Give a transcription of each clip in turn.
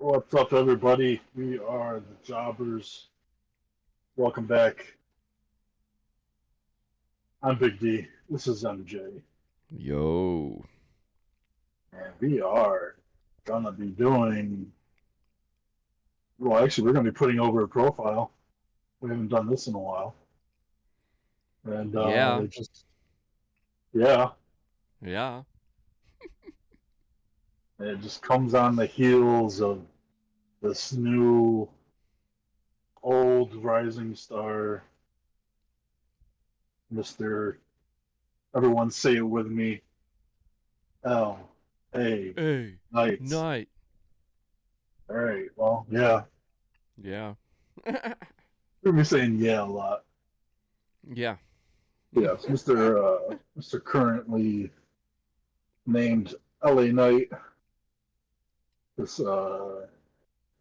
What's up, everybody? We are the Jawbers. Welcome back. I'm Big D. This is MJ. Yo. And we are gonna be doing. Well, actually, we're gonna be putting over a profile. We haven't done this in a while, and Yeah. it just yeah, Yeah. it just comes on the heels of this new old rising star, Mister. Everyone say it with me. L. A. Hey. Knight. Night. All right. Well, yeah. Yeah. We're gonna be saying yeah a lot. Yeah. Yes, Mr. Currently named LA Knight, this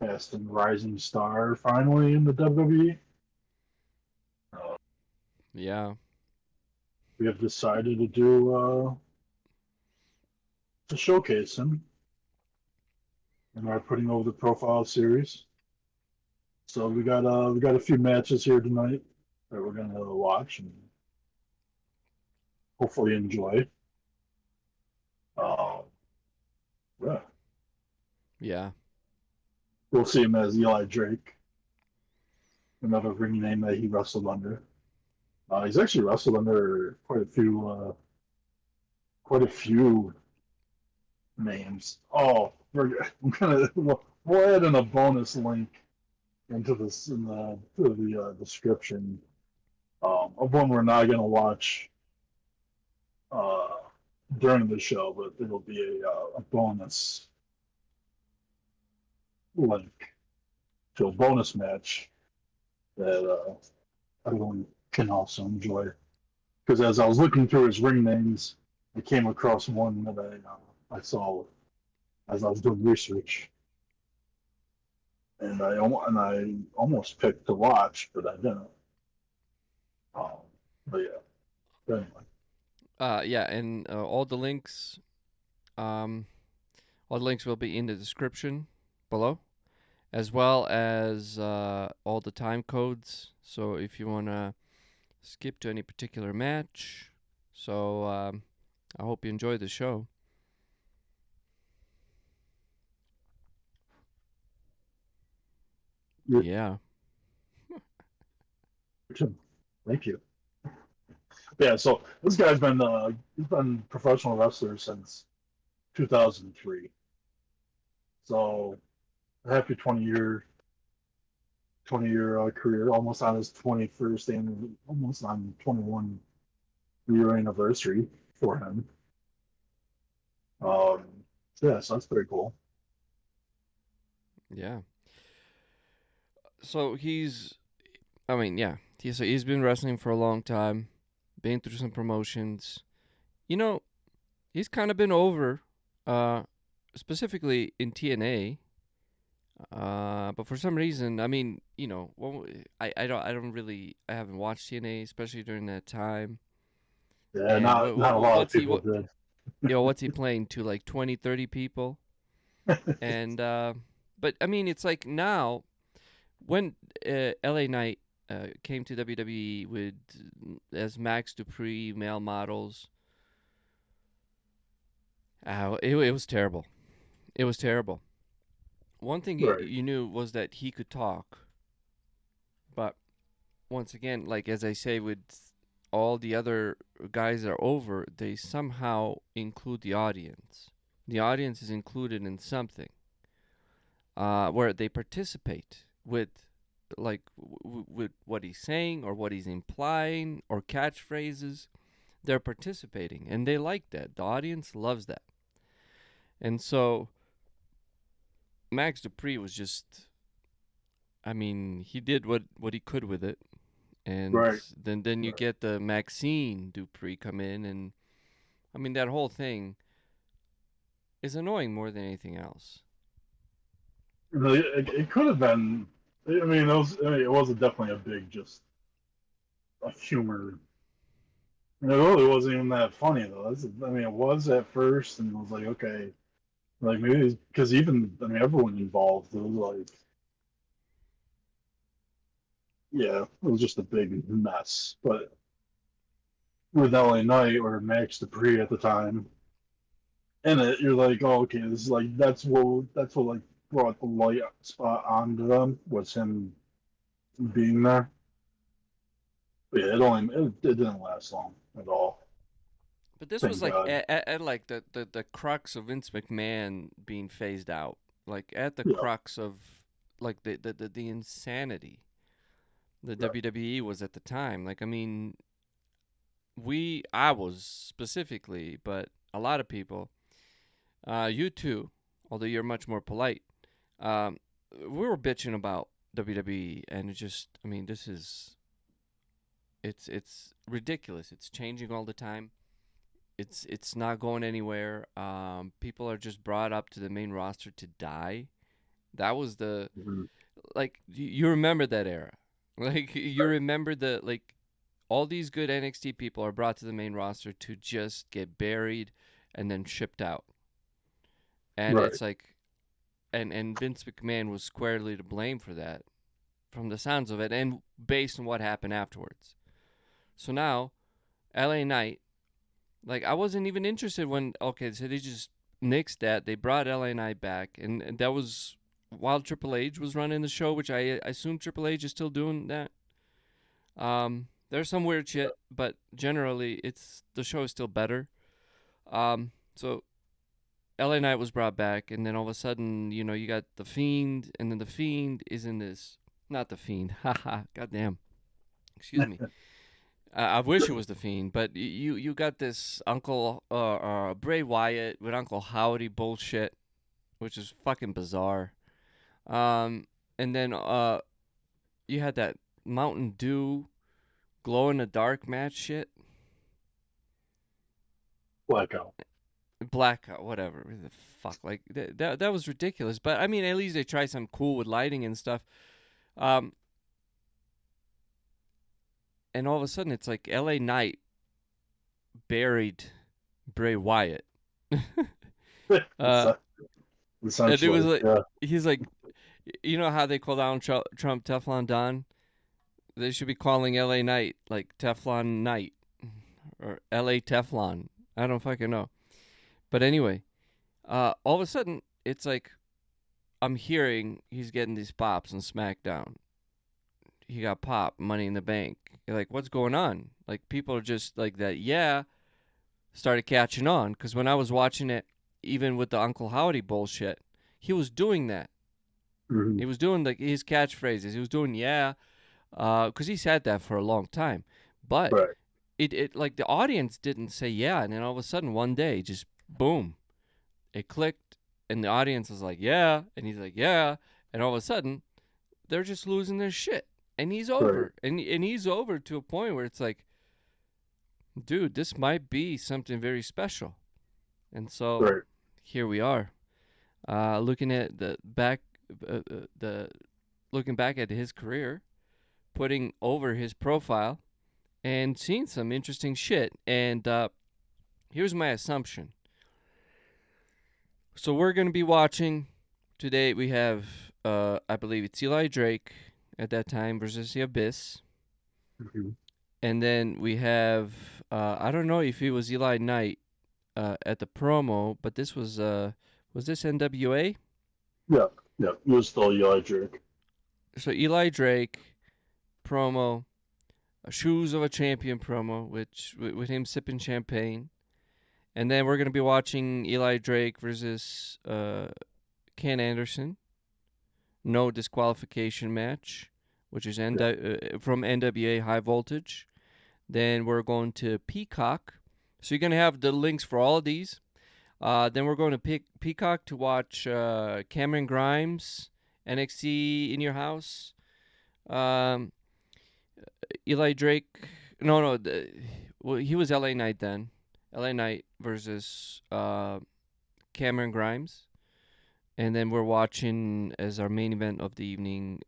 past and rising star finally in the WWE. Uh, Yeah. we have decided to do to showcase him in our putting over the profile series. So we got a few matches here tonight that we're gonna watch and hopefully enjoy. Uh, yeah, Yeah. we'll see him as Eli Drake, another ring name that he wrestled under. He's actually wrestled under quite a few names. Oh, I'm gonna we'll add in a bonus link into this in the description of one we're not gonna watch uh, during the show, but it'll be a bonus link to a bonus match that everyone can also enjoy. Because as I was looking through his ring names, I came across one that I saw as I was doing research, and I almost picked to watch, but I didn't. Um, but yeah, but anyway, Yeah, and um all the links will be in the description below, as well as all the time codes. So if you want to skip to any particular match, I hope you enjoy the show. you're Yeah. too. Thank you. Yeah, so this guy's been he's been a professional wrestler since 2003. So a happy 20-year career, almost on his 21st and almost on 21 year anniversary for him. Um, yeah, so that's pretty cool. Yeah. So I mean, yeah. He's been wrestling for a long time, been through some promotions. You know, he's kind of been over, uh, specifically in TNA. But for some reason, I mean, I don't really, I haven't watched TNA, especially during that time. Yeah, And not a lot of people did. what's he playing to, like 20, 30 people? And but I mean, it's like now when LA Knight came to WWE with as Max Dupree male models. It was terrible. It was terrible. One thing Right. you knew was that he could talk, but once again, like as I say, with all the other guys that are over, they somehow include the audience. The audience is included in something, where they participate with, like, with what he's saying or what he's implying or catchphrases. They're participating, and they like that. The audience loves that, and so Max Dupree was just. I mean, he did what he could with it, and Right. then you Right. get the Maxine Dupree come in, and I mean that whole thing is annoying more than anything else. It could have been. I mean, it was definitely a big just a humor. And it really wasn't even that funny though. I mean, it was at first, and it was like, okay, Like maybe because even I mean everyone involved was like, yeah, it was just a big mess. But with LA Knight or Max Dupree at the time in it, you're like, oh, okay, this is like that's what like brought the light spot onto them was him being there. But yeah, it didn't last long at all. But this was Thank like God. at like the crux of Vince McMahon being phased out. Like at the Yeah, crux of like the insanity the right. WWE was at the time. Like I mean, I was specifically, but a lot of people, you too, although you're much more polite, um, we were bitching about WWE, and it just, I mean, it's ridiculous. It's changing all the time. It's not going anywhere. People are just brought up to the main roster to die. That was the Mhm. like you remember that era. Like you Right. remember the like all these good NXT people are brought to the main roster to just get buried and then shipped out. And Right. it's like and Vince McMahon was squarely to blame for that from the sounds of it and based on what happened afterwards. So now LA Knight, like I wasn't even interested when okay, so they just nixed that. They brought LA Knight back and that was while Triple H was running the show, which I assume Triple H is still doing that. There's some weird shit, but generally it's the show is still better. So LA Knight was brought back, and then all of a sudden, you know, you got the Fiend, and then the Fiend is in this. Not the Fiend, haha, goddamn. Excuse me. I wish it was the Fiend, but you got this Uncle Bray Wyatt with Uncle Howdy bullshit, which is fucking bizarre. Um, and then you had that Mountain Dew glow in the dark match shit. Blackout. Blackout, whatever the fuck, like that was ridiculous. But I mean, at least they tried something cool with lighting and stuff. Um, and all of a sudden, it's like L.A. Knight buried Bray Wyatt, uh, and it was Essentially, like yeah. he's like, you know how they call Donald Trump Teflon Don? They should be calling L.A. Knight like Teflon Knight or L.A. Teflon. I don't fucking know. But anyway, all of a sudden, it's like I'm hearing he's getting these pops on SmackDown. He got pop, Money in the Bank. You're like, what's going on? Like, people are just like that. Yeah, started catching on because when I was watching it, even with the Uncle Howdy bullshit, he was doing that. Hmm. He was doing like his catchphrases. He was doing yeah, because he said that for a long time. But Right. it like the audience didn't say yeah, and then all of a sudden one day, just boom, it clicked, and the audience was like yeah, and he's like yeah, and all of a sudden they're just losing their shit, and he's Right. over, and he's over to a point where it's like, dude, this might be something very special, and so Right. here we are, looking at the looking back at his career, putting over his profile, and seeing some interesting shit. And here's my assumption. So we're gonna be watching today. We have, I believe it's Eli Drake at that time versus the Abyss. Hmm. And then we have I don't know if it was Eli Knight at the promo, but this was this NWA? Yeah. Yeah. It was still Eli Drake. So Eli Drake promo, Shoes of a Champion promo, which with him sipping champagne, and then we're gonna be watching Eli Drake versus Ken Anderson, no disqualification match, which is Yeah. from NWA High Voltage. Then we're going to Peacock. So you're gonna have the links for all of these. Then we're going to Peacock to watch Cameron Grimes, NXT in your house. Um, Eli Drake. No, no. Well, he was LA Knight then. LA Knight versus Cameron Grimes. And then we're watching as our main event of the evening.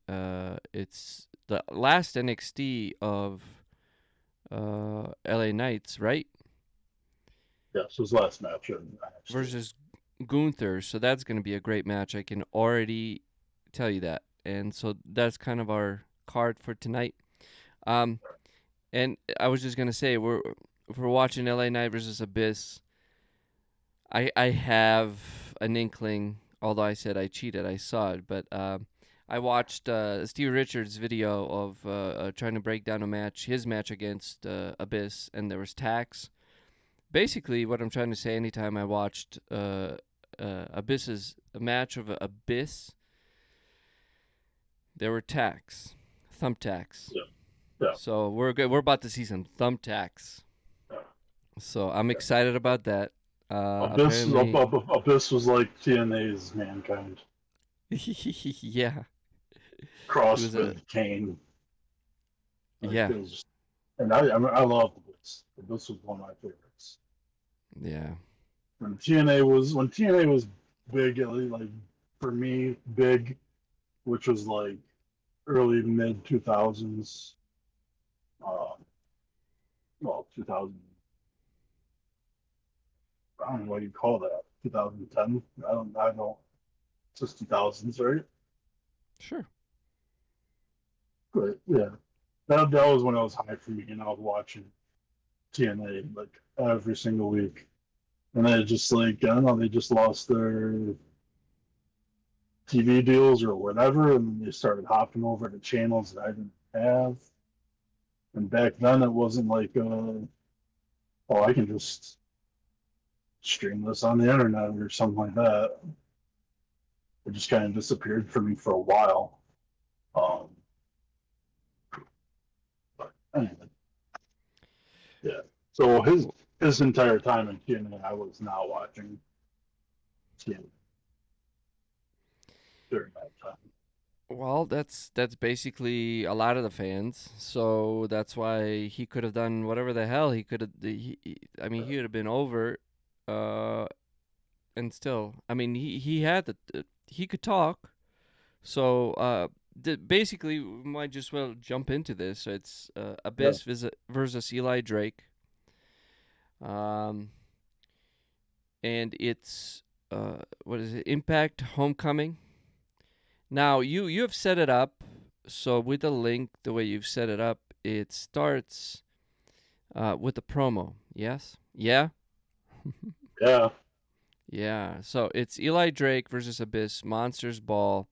It's the last NXT of LA Knights, right? Yes. His last match in NXT. Versus Gunther, so that's going to be a great match. I can already tell you that. And so that's kind of our card for tonight. Um, and I was just going to say, if we're watching LA Knight versus Abyss, I have an inkling, although I said I cheated, I saw it, but I watched Steve Richards' video of trying to break down his match against Abyss, and there was tax. Basically, what I'm trying to say, anytime I watched Abyss's a match of Abyss, there were tacks, thumbtacks. Yeah, yeah, So we're good. We're about to see some thumbtacks. yeah. So I'm excited about that. Abyss, Apparently, Abyss was like TNA's Mankind yeah, he crossed was a with Kane. Like yeah, it was, and I love Abyss. Abyss was one of my favorites. yeah, When TNA was big, like for me, big, which was like early mid 2000s, uh, well 2000. I don't know what you call that. 2010. I don't. It's just 2000s, right? sure. But yeah, that was when I was high for me, and I was watching TNA like every single week. And they just like I don't know, they just lost their TV deals or whatever, and they started hopping over to channels that I didn't have. And back then, it wasn't like, oh, I can just stream this on the internet or something like that. It just kind of disappeared for me for a while. Um, but anyway, yeah. So his entire time in TNA, I was not watching TNA during that time. Well, that's basically a lot of the fans. So that's why he could have done whatever the hell he could have. I mean, he would have been over, uh, and still, I mean, he had he could talk. So basically, we might just well jump into this. So it's Yeah, Abyss versus Eli Drake. Um, and it's what is it? Impact Homecoming. Now you have set it up so with the link, the way you've set it up, it starts with the promo. Yes, yeah, yeah, yeah. So it's Eli Drake versus Abyss Monsters Ball.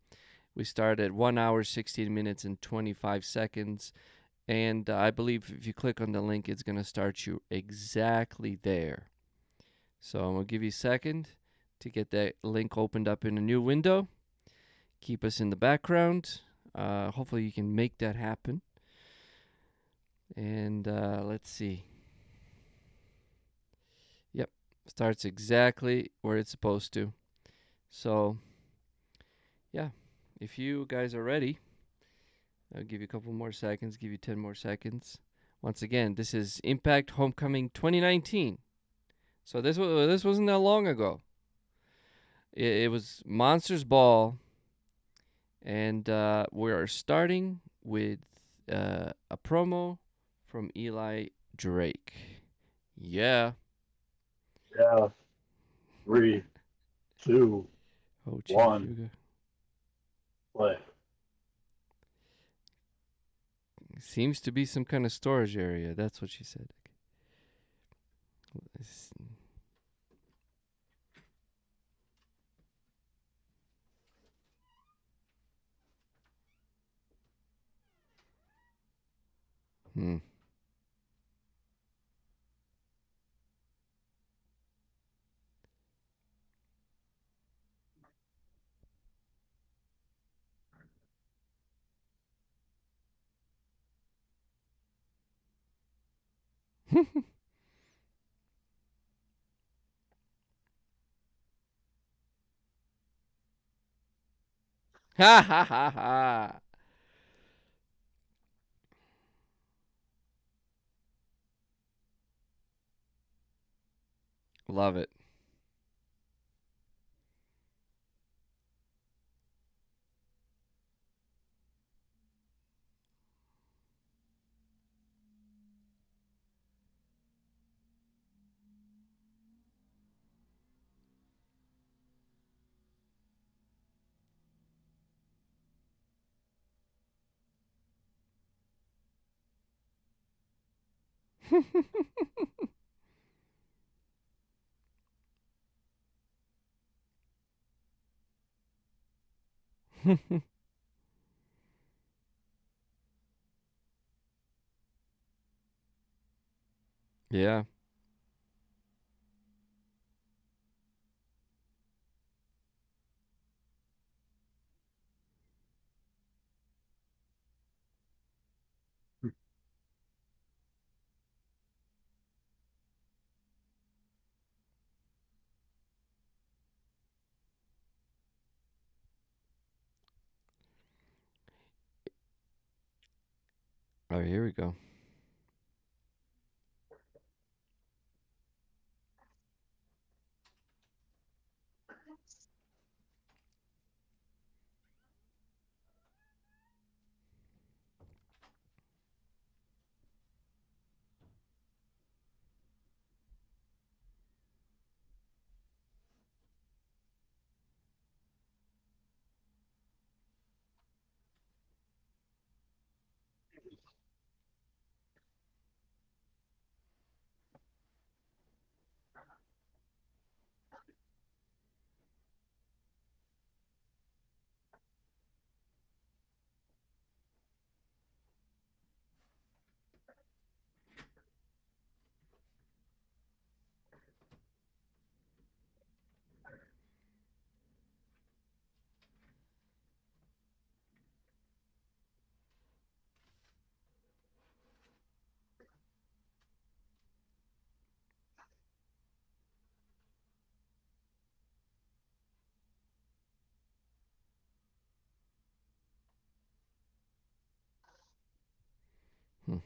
We start at 1 hour, 16 minutes, and 25 seconds. And I believe if you click on the link, it's gonna start you exactly there. So I'm gonna give you a second to get that link opened up in a new window. Keep us in the background. Hopefully you can make that happen. And let's see. Yep, starts exactly where it's supposed to. So, yeah, if you guys are ready, I'll give you a couple more seconds, give you 10 more seconds. Once again, this is Impact Homecoming 2019. So this wasn't that long ago. It was Monsters Ball, and we are starting with a promo from Eli Drake. Yeah. yeah. 3, 2, Oh, Chief 1, Yuga. play. Seems to be some kind of storage area. That's what she said. Hmm. Ha ha ha ha. Love it. Yeah. Oh, here we go. Hmm.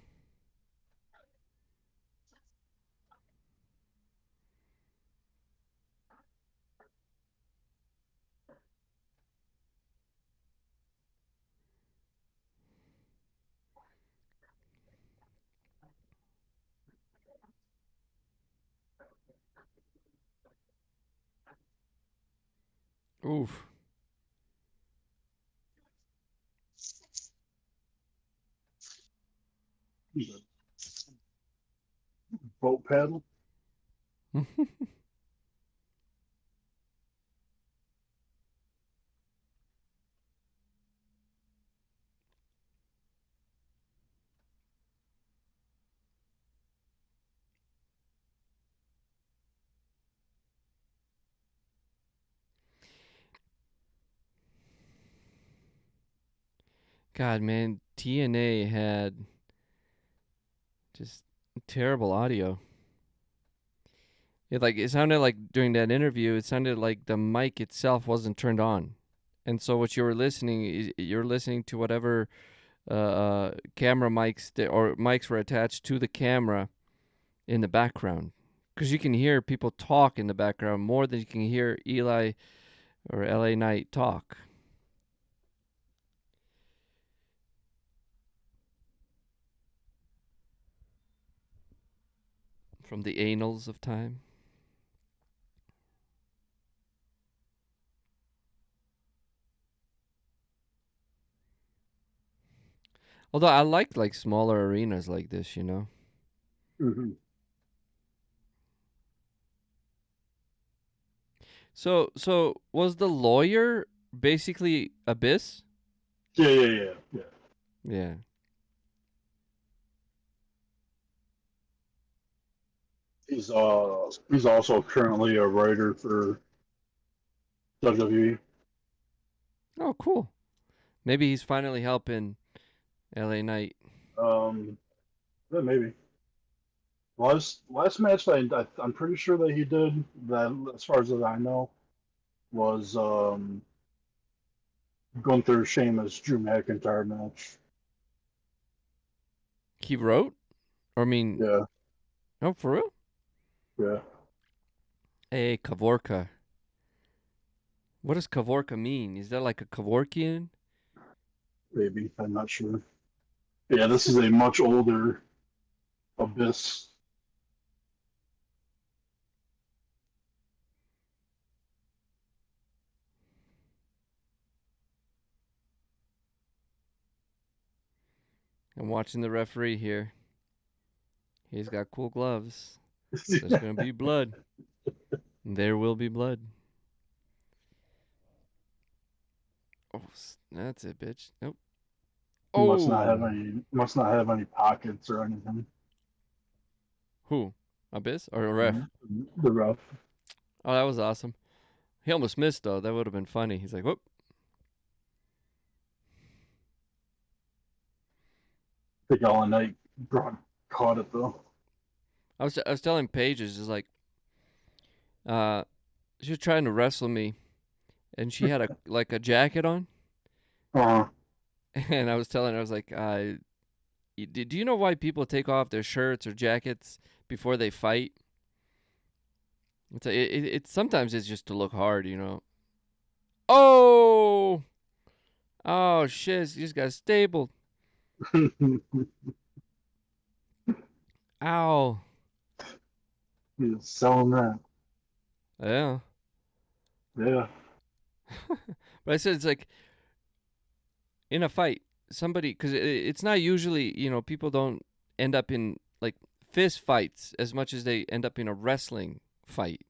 Oof. Boat paddle. God, man, TNA had just terrible audio. It sounded like during that interview, it sounded like the mic itself wasn't turned on, and so what you were listening is you're listening to whatever camera mics or mics were attached to the camera in the background, because you can hear people talk in the background more than you can hear Eli or LA Knight talk from the annals of time. Although I like smaller arenas like this, you know. Mm-hmm. So was the lawyer basically Abyss? Yeah. Yeah. He's also currently a writer for WWE. Oh, cool. Maybe he's finally helping LA Knight. Um, yeah, maybe. Last match I'm pretty sure that he did that as far as I know was Gunther Sheamus Drew McIntyre match. He wrote? Or I mean, Yeah, oh, for real? yeah, Hey, Kavorka. What does Kavorka mean? Is that like a Kavorkian? maybe. I'm not sure. Yeah, this is a much older Abyss. I'm watching the referee here. He's got cool gloves. There's gonna be blood. There will be blood. Oh, that's it, bitch. Nope. He must not have Oh, any pockets or anything. who? Abyss or a ref? The ref. Oh, that was awesome. He almost missed though. That would have been funny. He's like, whoop. I think all night caught it though. I was telling Paige is like, uh, she was trying to wrestle me, and she had a jacket on, Uh, and I was telling her I was like, do you know why people take off their shirts or jackets before they fight? It sometimes it's just to look hard, you know. Oh, oh shit! You just got stapled. Ow. he's selling that. Yeah. Yeah. But I said it's like in a fight, somebody because it's not usually people don't end up in like fist fights as much as they end up in a wrestling fight.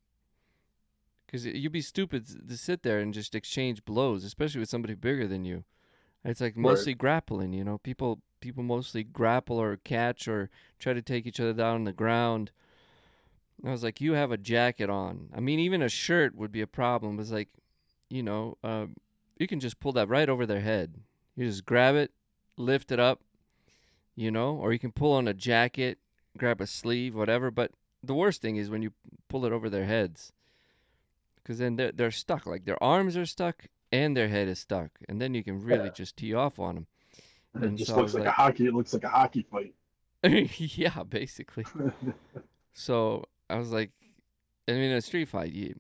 Because you'd be stupid to sit there and just exchange blows, especially with somebody bigger than you. It's like Right. mostly grappling, you know. People mostly grapple or catch or try to take each other down on the ground. I was like, you have a jacket on. I mean, even a shirt would be a problem. It's like, you know, you can just pull that right over their head. You just grab it, lift it up, or you can pull on a jacket, grab a sleeve, whatever. But the worst thing is when you pull it over their heads, because then they're stuck. Like their arms are stuck and their head is stuck, and then you can really Yeah. just tee off on them. It And just so I looks was like a like, hockey. It looks like a hockey fight. yeah, basically. So I was like, I mean, a street fight,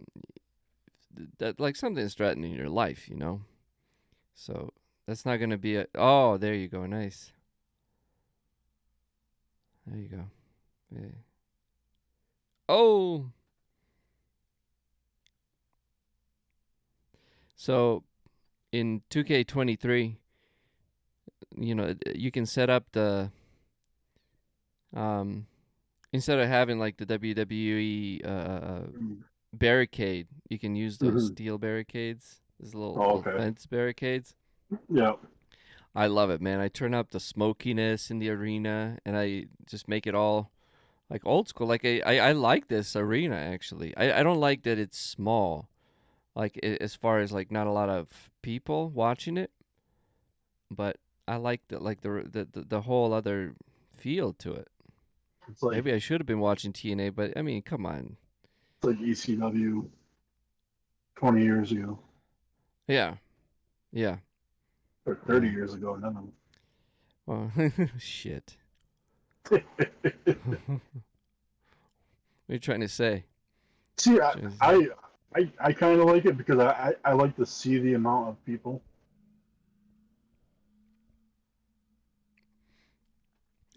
that like something's threatening your life, you know. So that's not gonna be a. Oh, there you go, nice. There you go. Yeah. Oh, so in 2K23, you can set up the um instead of having like the WWE barricade, you can use those Mm-hmm. steel barricades, those little Oh, little okay. fence barricades. Yeah. I love it, man. I turn up the smokiness in the arena, and I just make it all like old school. Like I like this arena actually. I don't like that it's small. Like as far as like not a lot of people watching it, but I like the whole other feel to it. It's like Maybe I should have been watching TNA, but I mean, come on. it's like ECW 20 years ago Yeah, yeah, or 30 yeah. years ago. No. Well, shit. No. What are you trying to say? See, Trying to say- I kind of like it because I like to see the amount of people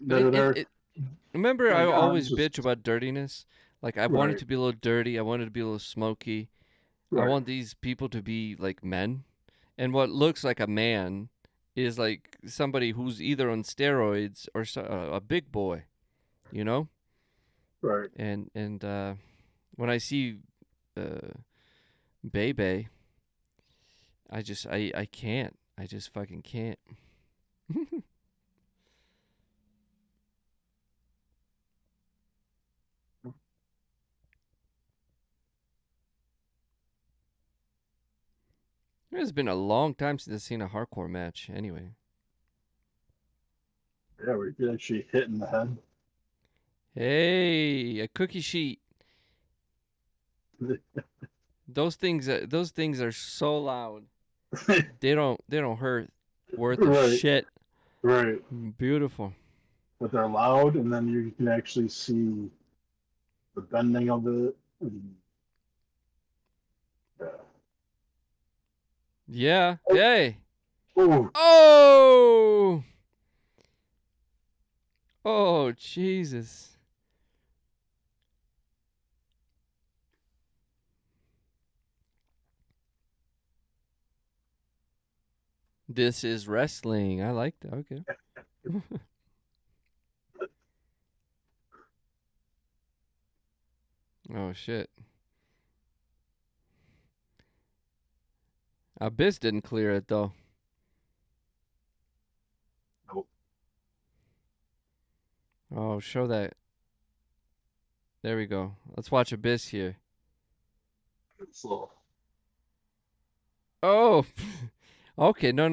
that It, are it, there. it, Remember, I Like I'm always just bitch about dirtiness. Like I want it right, to be a little dirty. I want it to be a little smoky. I right, want these people to be like men, and what looks like a man is like somebody who's either on steroids or a big boy, you know. right. And when I see Bebe, I can't. I just fucking can't. It's been a long time since I've seen a hardcore match. Anyway, Yeah, we get actually hit in the head. hey, a cookie sheet. Those things are so loud. They don't hurt worth a Right, shit. right. Beautiful. But they're loud, and then you can actually see the bending of it. And, yeah. Yeah. Hey. Oh, Oh. Oh Jesus. This is wrestling. I like that. Okay. Oh shit. Abyss didn't clear it though. Nope. Oh, show that. There we go. Let's watch Abyss here. It's a little. Oh. Okay, no.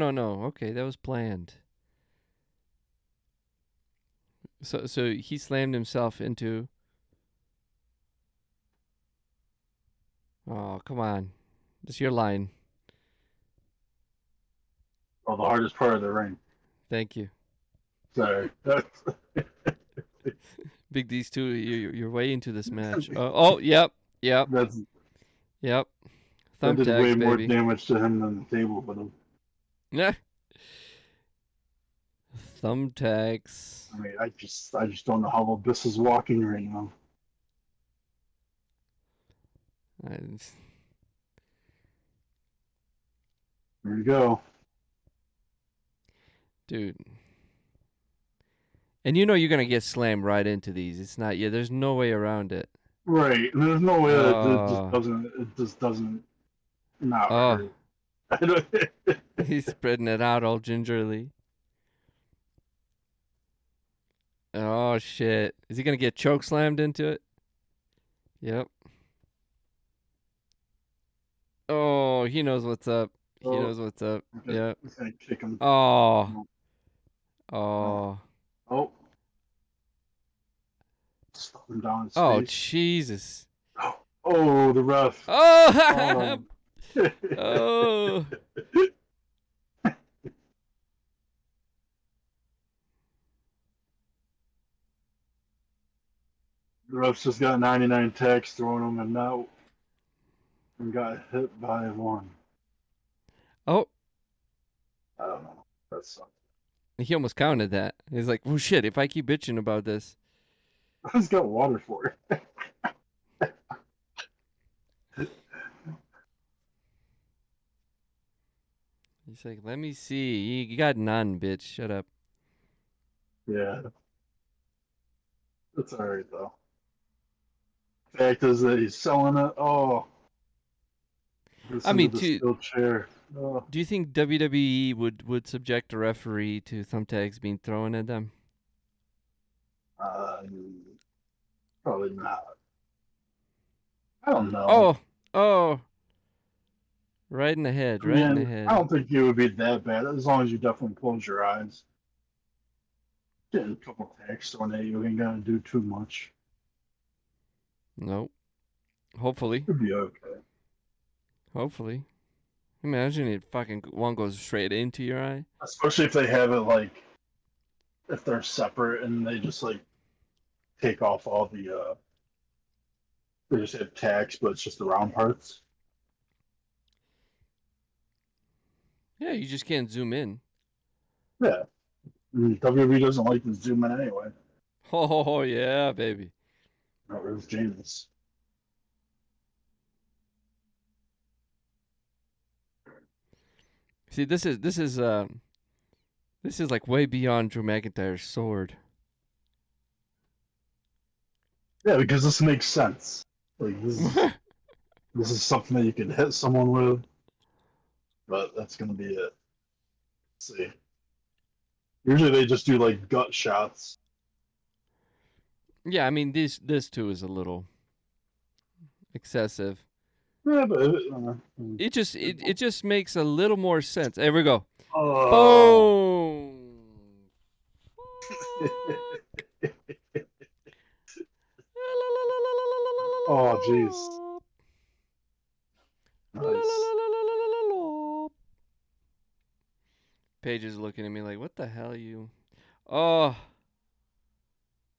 Okay, that was planned. So he slammed himself into. Oh, come on. That's your line. Oh, the hardest part of the ring. Thank you. Sorry. Big D's too. You're way into this match. Oh, yep. Yep. That's Yep. that did way Thumbtacks, more baby. damage to him than the table would have. Yeah. Thumbtacks. I mean, I just don't know how Abyss is walking right now. I- There you go. Dude. And you know you're gonna get slammed right into these. It's not. Yeah. There's no way around it. Right. And there's no way that it just Oh. doesn't. It just doesn't not Oh. hurt. I don't, He's spreading it out all gingerly. Oh shit. Is he gonna get choke slammed into it? Yep. Oh, he knows what's up. He oh, knows what's up. okay. Yep. He's gonna kick him. Oh. Oh, Oh. oh. Stuff him down his Oh face. Jesus. Oh, the ref. Oh. Oh. Oh. The ref's just got 99 tags thrown him and now and got hit by one. Oh. I don't know. That sucks. He almost counted that. He's like, "Oh shit! If I keep bitching about this." He's got water for it. He's like, "Let me see. You got none, bitch. Shut up." Yeah. That's alright though. Fact is that he's selling it. Oh. I Listen to mean, the steel chair. Oh. do you think WWE would subject a referee to thumbtacks being thrown at them? Uh, Probably not. I don't know. Oh, oh, right in the head, I right in the mean, I head. don't think it would be that bad as long as you definitely close your eyes. Getting a couple tags thrown at you ain't gonna do too much. Nope. Hopefully, It'd be okay. hopefully. Imagine it fucking one goes straight into your eye. Especially if they have it like if they're separate and they just like take off all the they just have tags, but it's just the round parts. Yeah, you just can't zoom in. Yeah. WWE doesn't like to zoom in anyway. Oh yeah, baby. No, it was James. See, this is like way beyond Drew McIntyre's sword. Yeah, because this makes sense. Like this is something that you can hit someone with, but that's gonna be it. Let's see. Usually they just do like gut shots. Yeah, I mean this too is a little excessive. Yeah, but It just makes a little more sense. There we go. oh, Boom. oh, jeez, nice. Paige is looking at me like, "What the hell, you?" Oh Uh,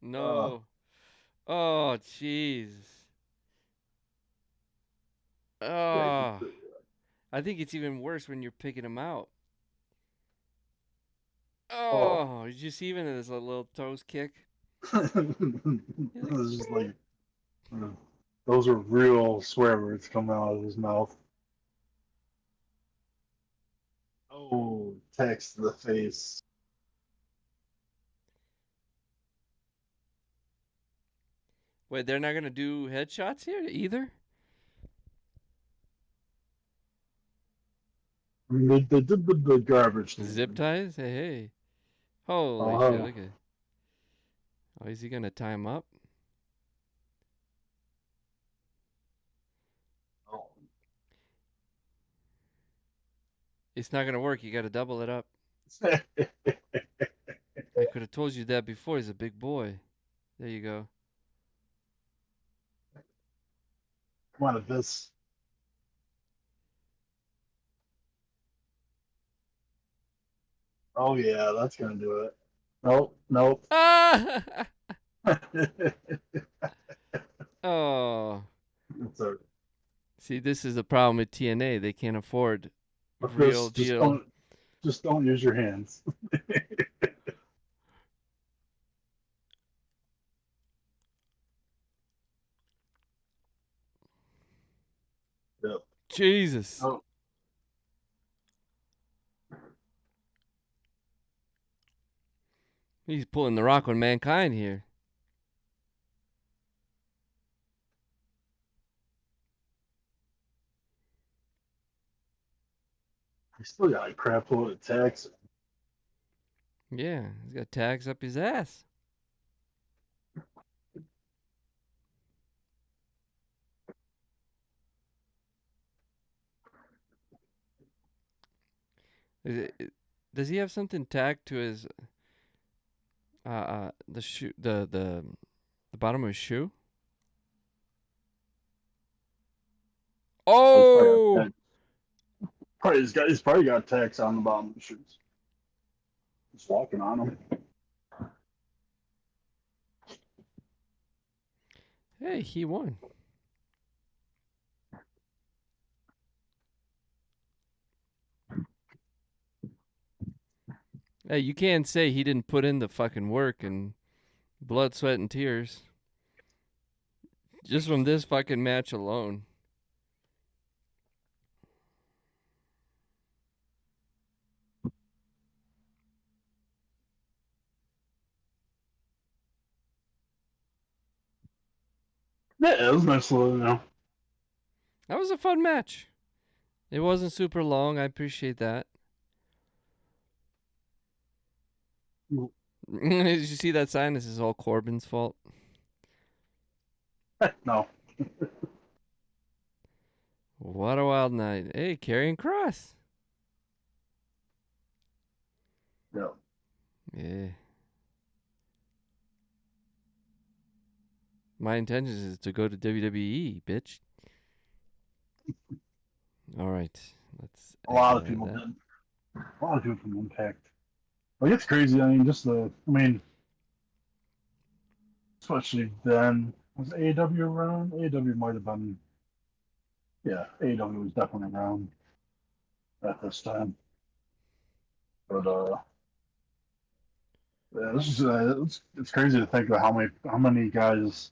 no. Oh jeez. yeah, Oh, I think it's even worse when you're picking them out. oh, Oh, did you see even this little toes kick? it's just like uh, those are real swear words coming out of his mouth. Oh, text to the face. Wait, they're not gonna do headshots here either? I mean, they did the garbage Zip thing. ties? Hey, hey. Holy shit, Uh, look at. Oh, is he gonna tie him up? It's not gonna work. You gotta double it up. Come I could have told you that before. He's a big boy. There you go. on, at this. Oh yeah, that's gonna do it. Nope, nope. Ah! it's Oh. a, See, this is the problem with TNA. They can't afford but real this deal. just don't use your hands. Yep. Jesus. Oh, He's pulling the rock on mankind here. he still got a crap load of tax. Yeah, he's got tags up his ass. Does he have something tagged to his the shoe the bottom of his shoe? He's probably got Oh! tax. He's probably got tax on the bottom of the shoes. He's walking on them. Hey, he won. Hey, you can't say he didn't put in the fucking work and blood, sweat, and tears just from this fucking match alone. Yeah, it was nice little, That was a fun match. It wasn't super long. I appreciate that. Did you see that sign? This is all Corbin's fault. No. What a wild night. Hey, carrying cross. Yeah. Yeah. My intention is to go to WWE, bitch. All right. Let's A lot exit of out of people that. did. A lot of people from Impact. Like it's crazy. I mean, especially then was AEW around. AEW might have been. Yeah, AEW was definitely around at this time. But yeah, this is it's crazy to think of how many guys.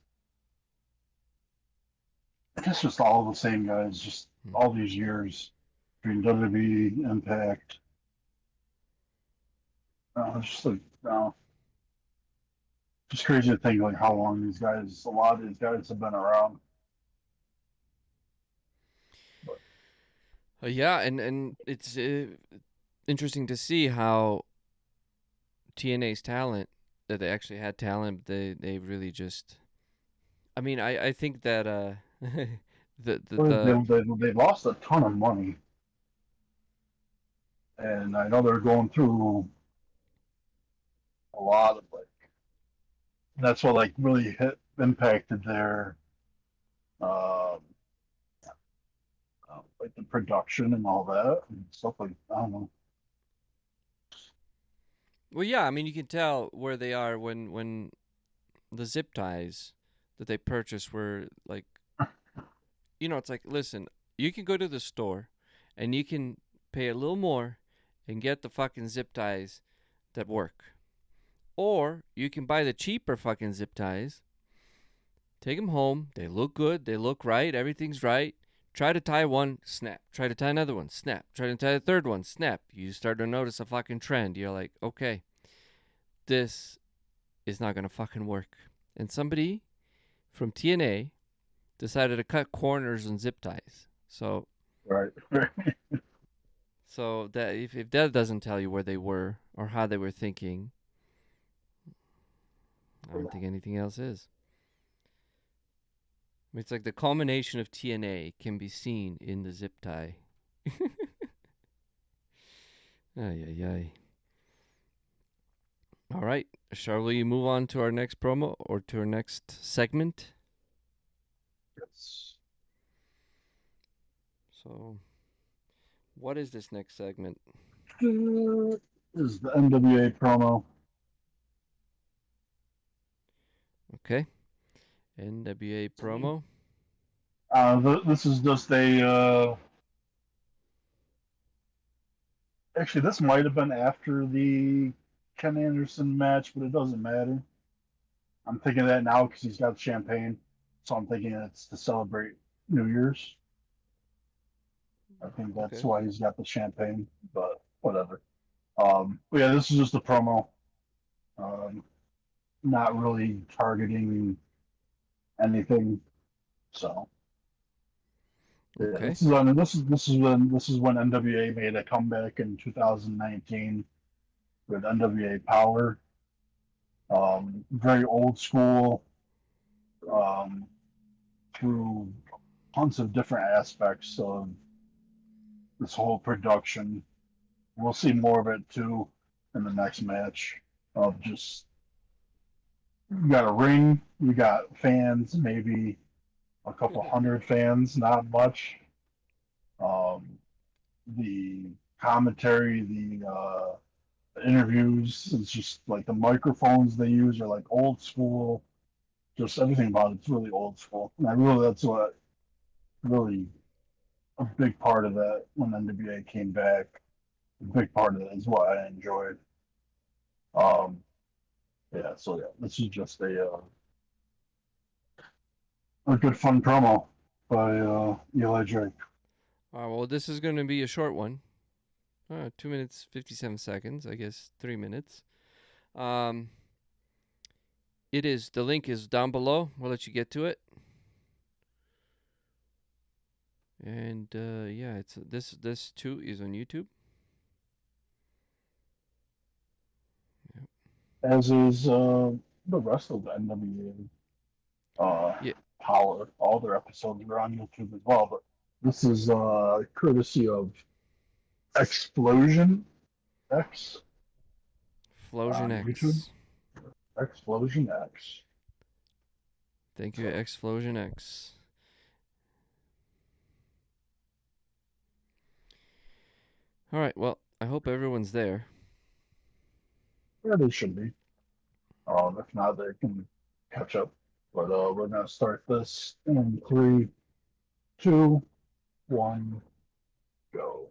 I guess just all the same guys, just Hmm. all these years between WWE, Impact. It's just like just crazy to think like how long a lot of these guys have been around. But Yeah, and it's interesting to see how TNA's talent, that they actually had talent, but they really just. I mean, I think that the they lost a ton of money, and I know they're going through a lot of like that's what like really impacted their um, like the production and all that and stuff like I don't know. well, yeah, I mean, you can tell where they are when the zip ties that they purchased were like, it's like, listen, you can go to the store and you can pay a little more and get the fucking zip ties that work. Or you can buy the cheaper fucking zip ties, take them home, they look good, they look right, everything's right. Try to tie one, snap. Try to tie another one, snap. Try to tie the third one, snap. You start to notice a fucking trend. You're like, okay, this is not gonna fucking work. And somebody from TNA decided to cut corners and zip ties. Right. Right. So that if that doesn't tell you where they were or how they were thinking, I don't think anything else is. I mean, it's like the culmination of TNA can be seen in the zip tie. Ay, ay, ay. All right. Shall we move on to our next promo or to our next segment? Yes. So, what is this next segment? This is the NWA promo. Okay. NWA promo. This is just a. Actually, this might have been after the Ken Anderson match, but it doesn't matter. I'm thinking that now because he's got champagne, so I'm thinking it's to celebrate New Year's. I think that's Okay. why he's got the champagne, but whatever. But yeah, this is just a promo. Um, not really targeting anything. So yeah, Okay. this is when NWA made a comeback in 2019 with NWA Power. Very old school. Um, through tons of different aspects of this whole production. We'll see more of it too in the next match. Of just you got a ring, you got fans, maybe a couple hundred fans, not much. Um, the commentary, the interviews, it's just like the microphones they use are like old school. Just everything about it's really old school. And I really that's what really a big part of that when NWA came back. A big part of it is what I enjoyed. Um, yeah, so yeah, this is just a good fun promo by Eli Drake. All right. Well, this is going to be a short one. 2 minutes 57 seconds. I guess 3 minutes. Um, it is. The link is down below. We'll let you get to it. And yeah, it's this too is on YouTube. Yep. As is the rest of the NWA Yeah. Power. All their episodes are on YouTube as well, but this is courtesy of Explosion X Flosion on YouTube. X. Explosion X. Thank you, So Explosion X. All right. Well, I hope everyone's there. yeah, they should be. If not, they can catch up. But we're gonna start this in three, two, one, go.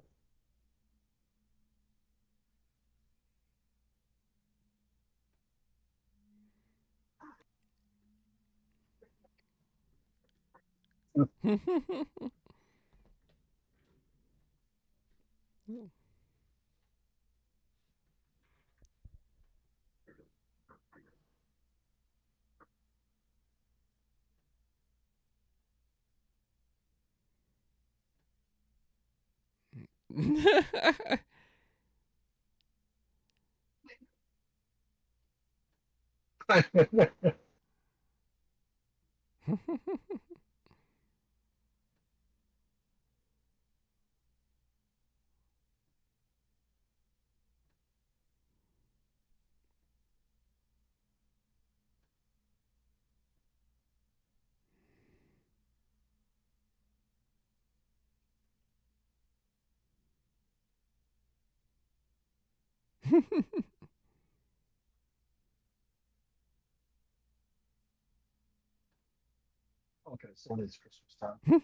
Okay, so it is Christmas time.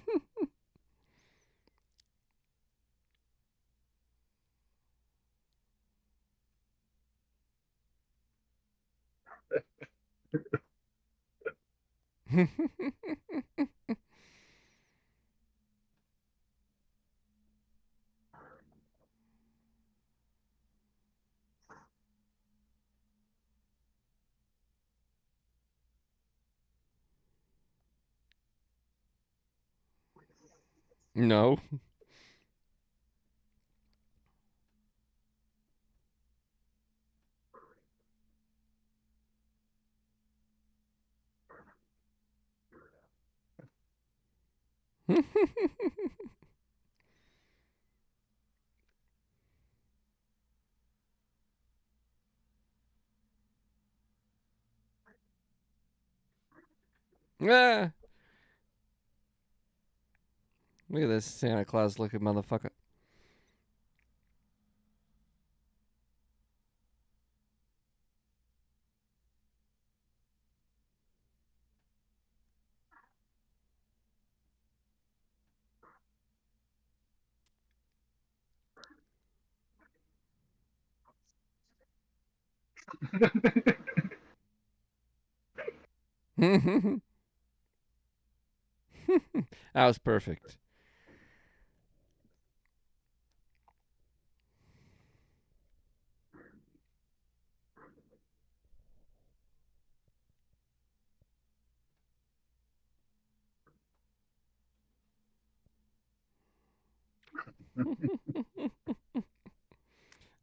No. Ah, look at this Santa Claus looking motherfucker. That was perfect.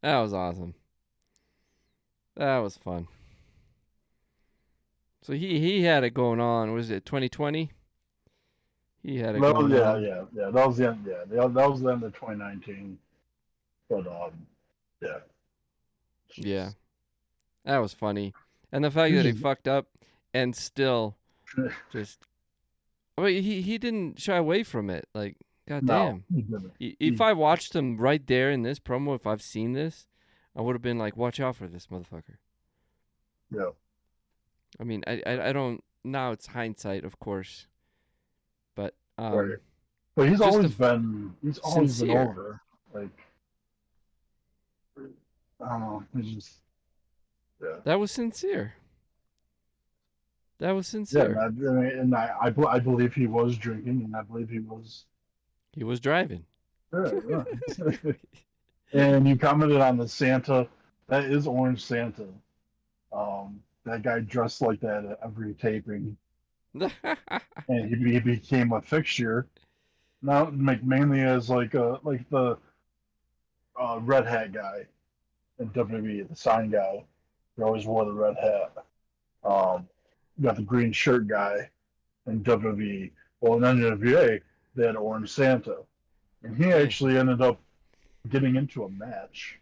That was awesome. That was fun. So he had it going on. Was it 2020? He had it Well, going yeah, on. yeah, yeah. That was the end. Yeah, that was the end of 2019. But yeah, Yeah, jeez. that was funny. And the fact He's that he just fucked up and still just. I mean, he didn't shy away from it. Like, no, goddamn. he didn't. If I watched him right there in this promo, if I've seen this, I would have been like, watch out for this motherfucker. Yeah, I mean, I don't. Now it's hindsight, of course. But right. But just the he's always been sincere. over. Like, I don't know. He's just yeah. That was sincere. That was Yeah, sincere. I believe he was drinking, and I believe he was. He was driving. Yeah, yeah. And you commented on the Santa. That is Orange Santa. That guy dressed like that at every taping, and he became a fixture. Not mainly as like the red hat guy in WWE, the sign guy. He always wore the red hat. You got the green shirt guy in WWE. Well, in NWA, they had Orange Santa, and he Hmm. actually ended up getting into a match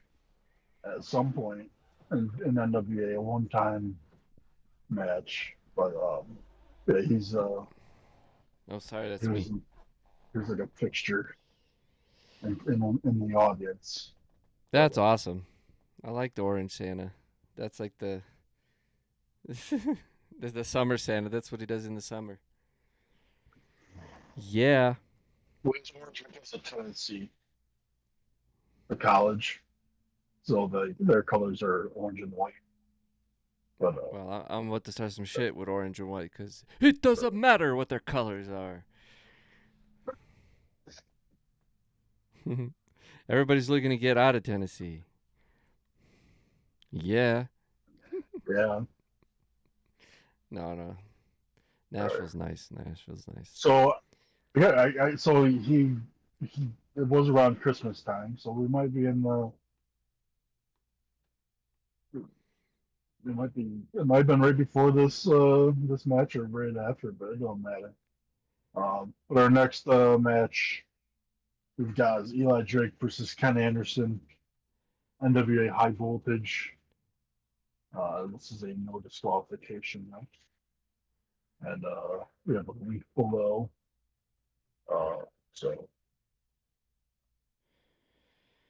at some point in NWA, a one-time match. But yeah, Oh, sorry, he that's was me. he was like a fixture in the audience. But That's awesome. I like the orange Santa. That's like the the summer Santa. That's what he does in the summer. Yeah. Wings Orange was a Tennessee, the college, so their colors are orange and white. But Well, I'm about to start some shit with orange and white because it doesn't matter what their colors are. Everybody's looking to get out of Tennessee. Yeah. yeah, No, no. right. Nashville's nice. Nashville's nice. So yeah, so he it was around Christmas time, so we might be in the it might have been right before this match or right after, but it don't matter. But our next match we've got is Eli Drake versus Ken Anderson, NWA High Voltage. This is a no disqualification match, and we have a link below. So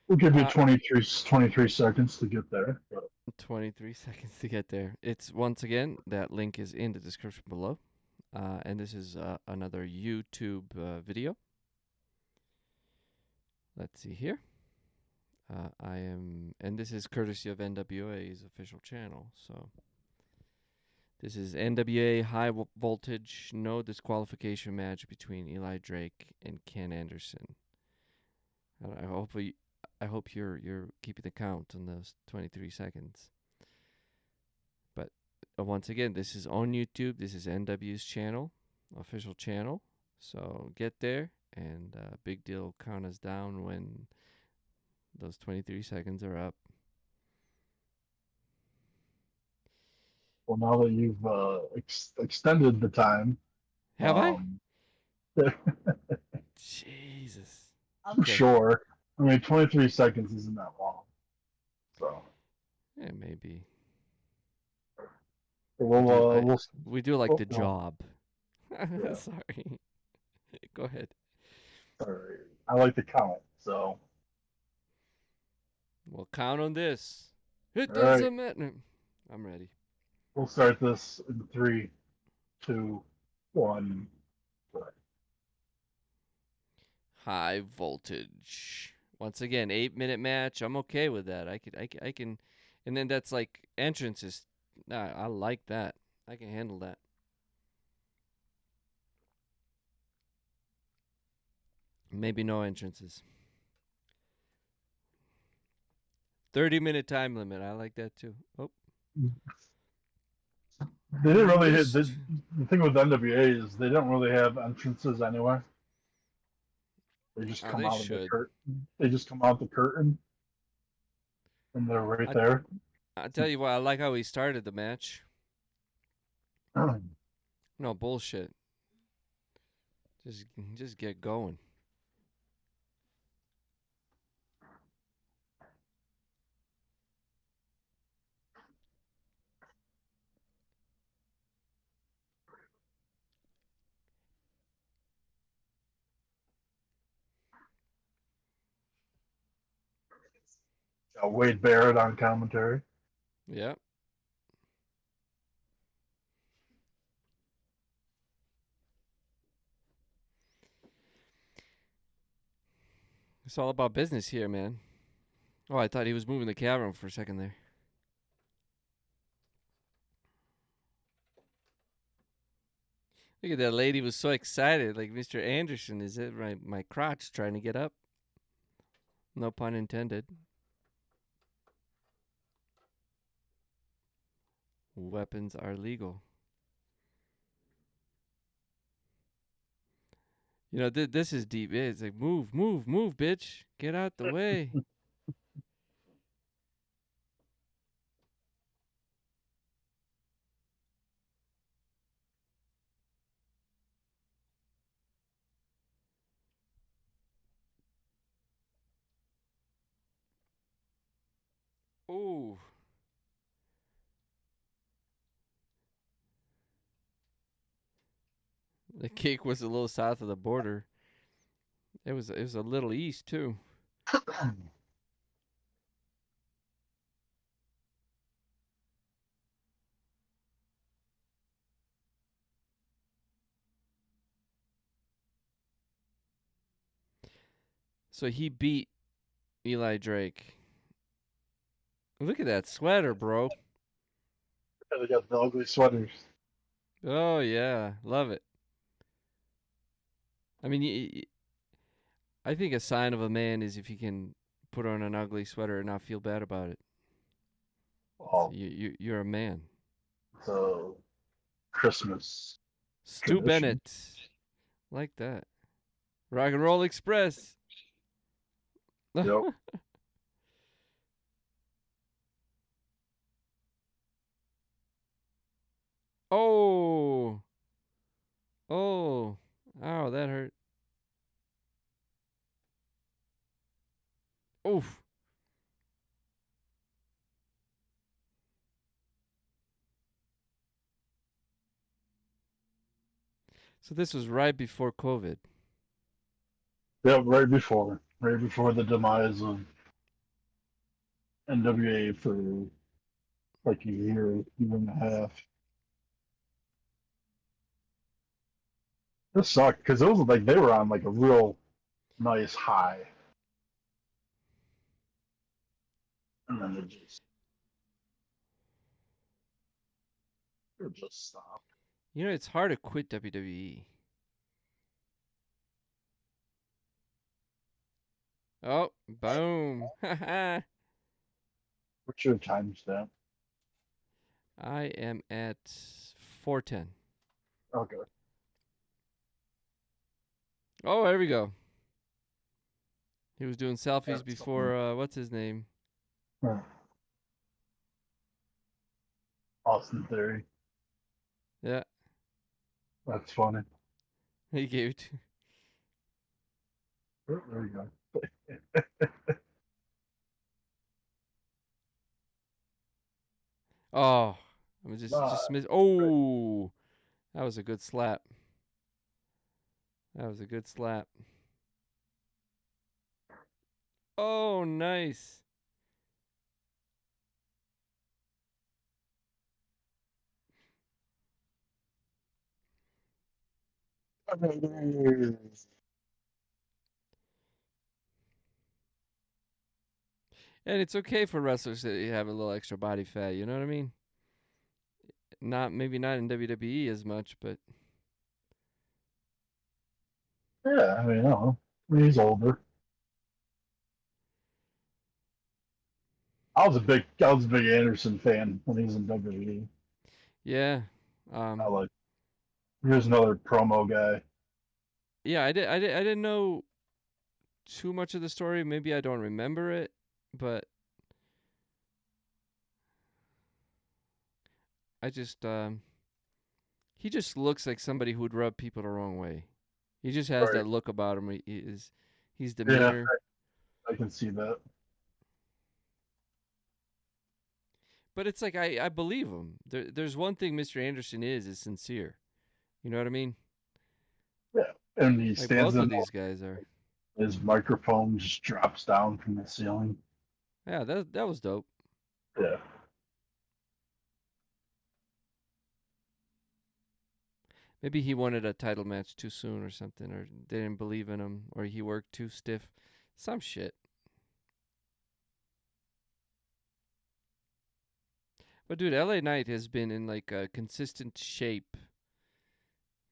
we'll give you Uh, 23 seconds to get there. But 23 seconds to get there. It's once again, that link is in the description below. And this is another YouTube video. Let's see here. And this is courtesy of NWA's official channel. So this is NWA High Voltage No Disqualification match between Eli Drake and Ken Anderson. I hope I hope you're keeping the count on those 23 seconds. But once again, this is on YouTube. This is NW's channel, official channel. So get there and Big Deal count us down when those 23 seconds are up. Well, now that you've extended the time, Have I? um, Jesus. I'm Okay. sure. I mean, 23 seconds isn't that long. So Yeah, maybe. We we'll, do. we'll, We do like oh, the no, job. yeah. Sorry. Go ahead. All right. I like to count. So, We'll count on this. It all right. doesn't matter. I'm ready. We'll start this in three, two, one. Right. High voltage. Once again, 8-minute match. I'm okay with that. I can, and then that's like entrances. Nah, I like that. I can handle that. Maybe no entrances. 30-minute time limit. I like that too. Oh, They didn't really hit missed. the thing with NWA is they don't really have entrances anyway. They just Oh, come they out of the should. curtain. They just come out the curtain, and they're right I there. I tell you what. I like how he started the match. No bullshit. Just just get going. Got Wade Barrett on commentary. Yeah. It's all about business here, man. Oh, I thought he was moving the camera for a second there. Look at that lady was so excited. Like Mr. Anderson is at my crotch trying to get up. No pun intended. Weapons are legal. You know, this is deep. It's like, move, move, move, bitch. Get out the way. Ooh. The cake was a little south of the border. It was a little east too. So he beat Eli Drake. Look at that sweater, bro. They got the ugly sweaters. Oh yeah, love it. I mean, I think a sign of a man is if he can put on an ugly sweater and not feel bad about it. So Oh, you're a man. it's a Christmas Stu tradition. Bennett, like that. Rock and Roll Express. Yep. Oh, oh, ow, that hurt. Oof. So this was right before COVID. Yep. Right before the demise of NWA for like a year and a half. This sucked because it was like they were on like a real nice high, and then it just stopped. You know, it's hard to quit WWE. Oh, boom. I What's your timestamp? am at 410. Okay. Oh, there we go. He was doing selfies That's before. What's his name? Austin Theory. Yeah, That's funny. he gave it. To... There you go. Oh, I'm just Ah, miss. Oh, that was a good slap. That was a good slap. Oh, nice. And it's okay for wrestlers that have a little extra body fat. You know what I mean? Not maybe not in WWE as much, but yeah, I mean, I don't know. He's older. I was a big Anderson fan when he was in WWE. yeah. I Um, like. Here's another promo guy. yeah. I didn't know too much of the story. Maybe I don't remember it, but I just he just looks like somebody who would rub people the wrong way. He just has Right. that look about him. He is his Yeah, demeanor. I can see that. But it's like I believe him. There's one thing Mr. Anderson is sincere. You know what I mean? Yeah, and he Like stands both of in. these guys are. His microphone just drops down from the ceiling. Yeah, that was dope. Yeah. Maybe he wanted a title match too soon or something, or they didn't believe in him, or he worked too stiff. Some shit. But dude, LA Knight has been in like a consistent shape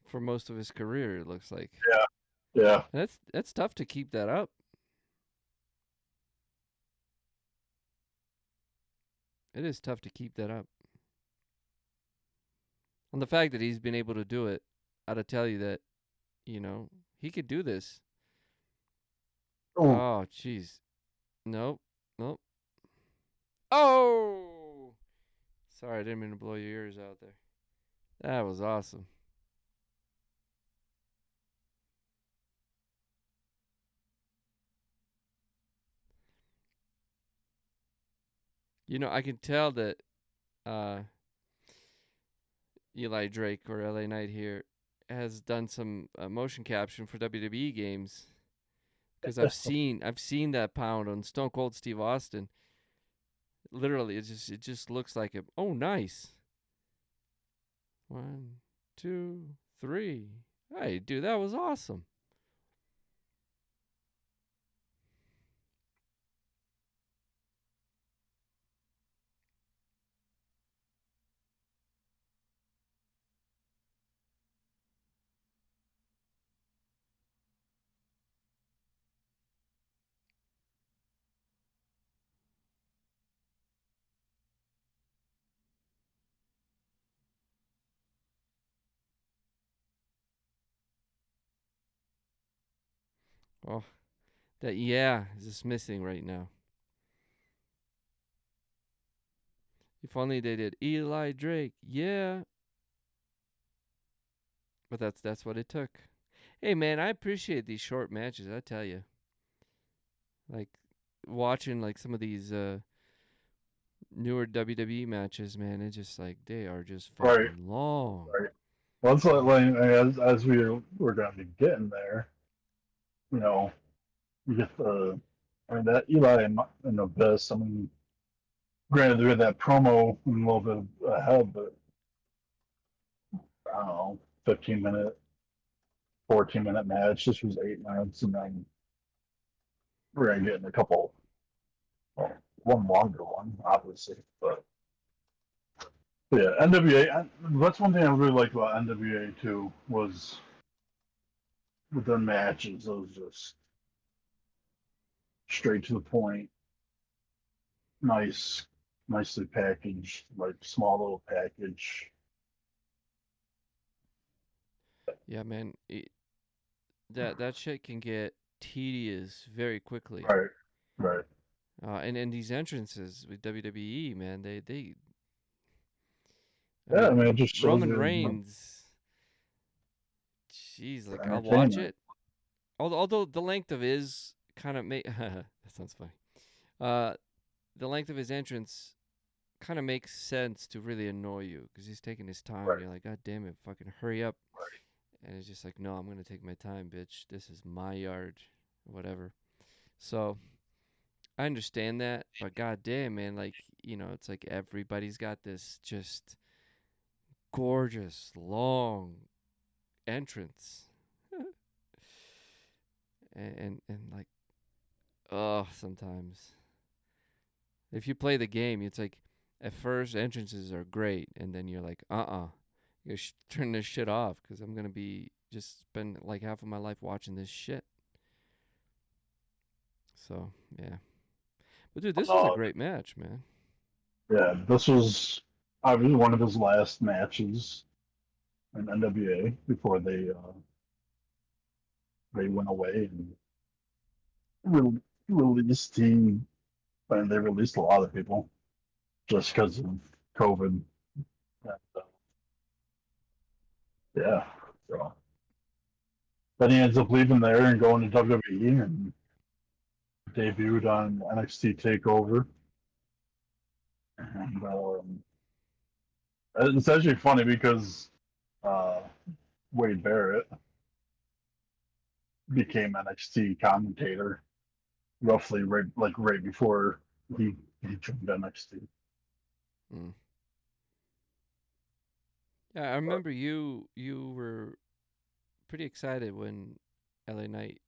for most of his career, it looks like. Yeah. Yeah. And that's tough to keep that up. It is tough to keep that up. And the fact that he's been able to do it, I gotta tell you that, you know, he could do this. Oh, Oh, jeez. Nope. Nope. Oh! Sorry, I didn't mean to blow your ears out there. That was awesome. You know, I can tell that uh, Eli Drake or LA Knight here has done some motion caption for WWE games because I've seen that pound on Stone Cold Steve Austin. Literally, it just looks like it. Oh, nice. 1, 2, 3. Hey, dude, that was awesome. Oh, that yeah is just missing right now. If only they did Eli Drake. Yeah, but that's what it took. Hey man, I appreciate these short matches. I tell you, like watching like some of these newer WWE matches, man. It's just like they are just right. fucking long. Right. Well, it's like as we're going to be getting there, you know, you get the, I mean, that Eli and Abyss, I mean, granted, they had that promo a little bit ahead, but I don't know, 15-minute, 14-minute match. This was 8 minutes, and then we're going to get in a couple, well, one longer one, obviously, but yeah, NWA. That's one thing I really liked about NWA too was with their matches. Those just straight to the point, nice, nicely packaged, like small little package. Yeah, man. that shit can get tedious very quickly. Right. Right. And these entrances with WWE, man, they I Yeah, I mean mean, it just shows Roman you Reigns, jeez, like I'll watch entertainment. it. Although the length of his kind of make that sounds funny. Uh, the length of his entrance kind of makes sense to really annoy you because he's taking his time and Right. you're like, God damn it, fucking hurry up. And it's just like, no, I'm gonna take my time, bitch. This is my yard, whatever. So I understand that, but god damn, man, like it's like everybody's got this just gorgeous long entrance, and like, oh, sometimes if you play the game, it's like at first entrances are great, and then you're like, you turn this shit off because I'm gonna be just spend like half of my life watching this shit. So yeah, but dude, this was a No, great match, man. yeah, this was obviously one of his last matches in NWA before they went away and re- released team, and they released a lot of people just because of COVID. And, yeah, so then he ends up leaving there and going to WWE and debuted on NXT Takeover. And it's actually funny because uh, Wade Barrett became NXT commentator roughly right before he joined NXT. Mm. Yeah, I But remember you were pretty excited when LA Knight.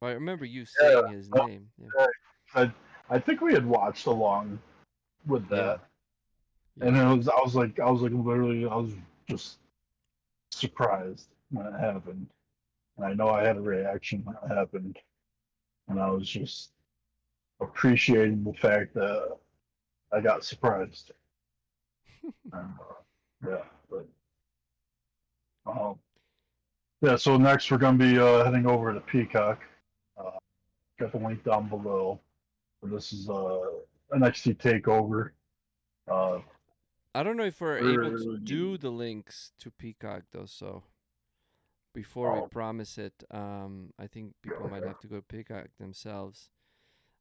Well, I remember you saying his yeah, name. Yeah. I think we had watched along with Yeah. that, and Yeah. I was like literally I was just surprised when it happened, and I know I had a reaction when it happened, and I was just appreciating the fact that I got surprised. And, yeah, but um, yeah. So next we're gonna be heading over to Peacock. Uh, got the link down below. This is NXT Takeover. Uh, I don't know if we're able to we're, do the links to Peacock though, so before we oh, promise it, I think people might okay, have to go to Peacock themselves.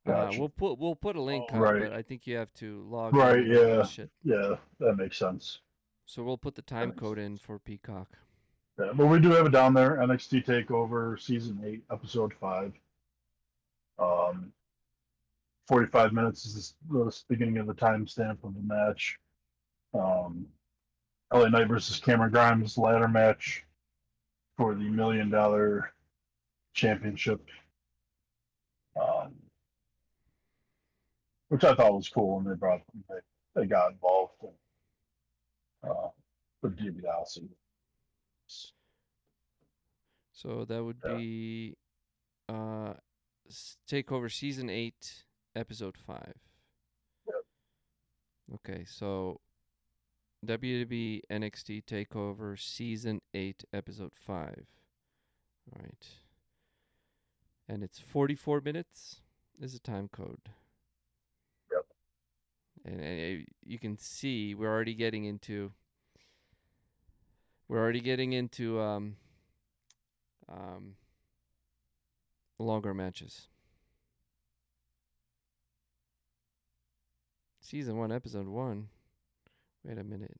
gotcha. We'll put a link up, Right, but I think you have to log in right, and all that yeah, shit. yeah, that makes sense. So we'll put the That time makes code in sense. for Peacock. Yeah, but we do have it down there. NXT Takeover Season 8, Episode 5. 45 minutes is the beginning of the timestamp of the match. Um, LA Knight versus Cameron Grimes ladder match for the $1 million championship, um, which I thought was cool when they got involved uh, with DiBiase. So that would Yeah, be uh Takeover Season 8, Episode 5. Okay, so WWE NXT Takeover Season 8, Episode 5. All right. And it's 44 minutes is the time code. yep. And you can see we're already getting into um longer matches. Season 1, Episode 1. Wait a minute.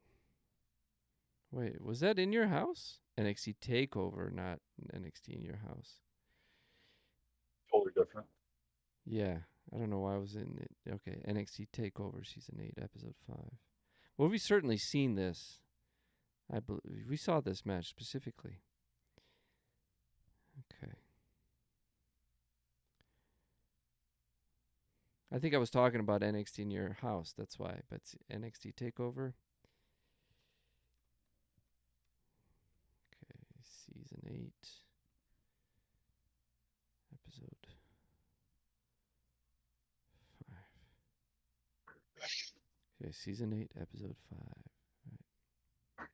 Wait, was that in your house? NXT Takeover, not NXT in your house. Totally different. Yeah, I don't know why I was in it. Okay, NXT Takeover Season 8, Episode 5. Well, we've certainly seen this. I believe we saw this match specifically. Okay. I think I was talking about NXT in your house. That's why. But NXT Takeover. Okay, Season 8, Episode 5. Okay, Season 8, Episode 5.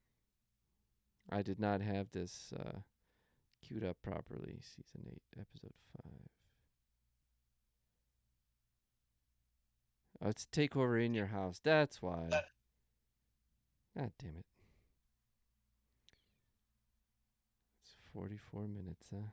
I did not have this queued up properly. Season 8, episode 5. Oh, it's Takeover in Your House. That's why. God damn it. It's 44 minutes, huh?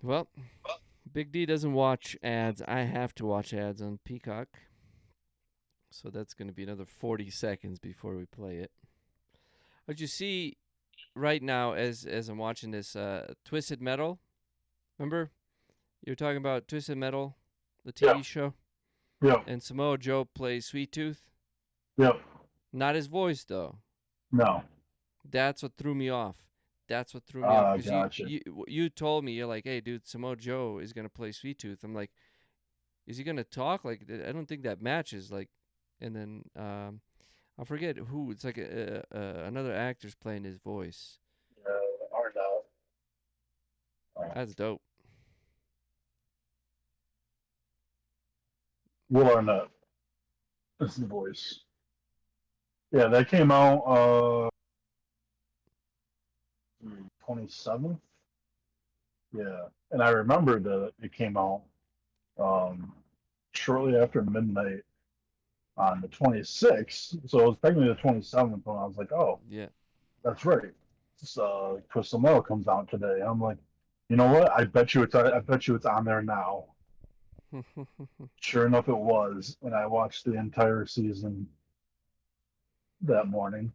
Well, Big D doesn't watch ads. I have to watch ads on Peacock. So that's going to be another 40 seconds before we play it. But you see right now as I'm watching this Twisted Metal. Remember? You were talking about Twisted Metal, the Yeah. TV show? Yep. And Samoa Joe plays Sweet Tooth. Yep. Not his voice, though. No. That's what threw me off. That's what threw me off. Because Gotcha. you told me, you're like, hey, dude, Samoa Joe is going to play Sweet Tooth. I'm like, is he going to talk? Like, I don't think that matches. Like, and then I forget who. It's like another actor's playing his voice. Or no. That's dope. Will Arnett is the voice. Yeah, that came out 27th. Yeah, and I remember that it came out um, shortly after midnight on the 26th. So it was technically the 27th when I was like, oh, Yeah. that's right. Crystal Metal comes out today. I'm like, you know what? I bet you it's on there now. Sure enough, it was, and I watched the entire season that morning.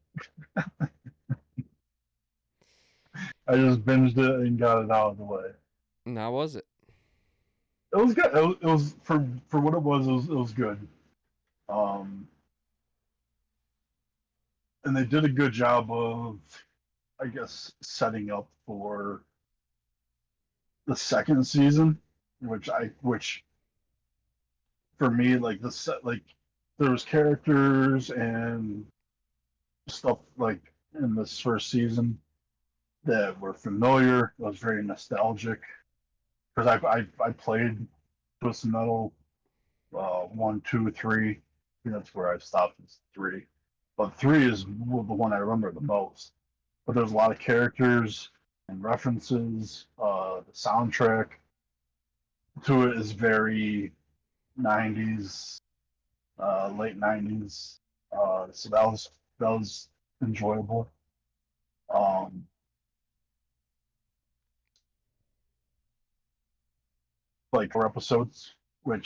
I just binged it and got it out of the way. And how was it? It was good. It was for what it was. It was good. Um, and they did a good job of, I guess, setting up for the second season, which for me, like the set, like there was characters and stuff like in this first season that were familiar. It was very nostalgic because I played Twisted Metal 1, 2, 3. I think that's where I stopped. Is 3, but 3 is the one I remember the most. But there's a lot of characters and references. The soundtrack to it is very 90s, late 90s. So that was enjoyable. Um, like 4 episodes, but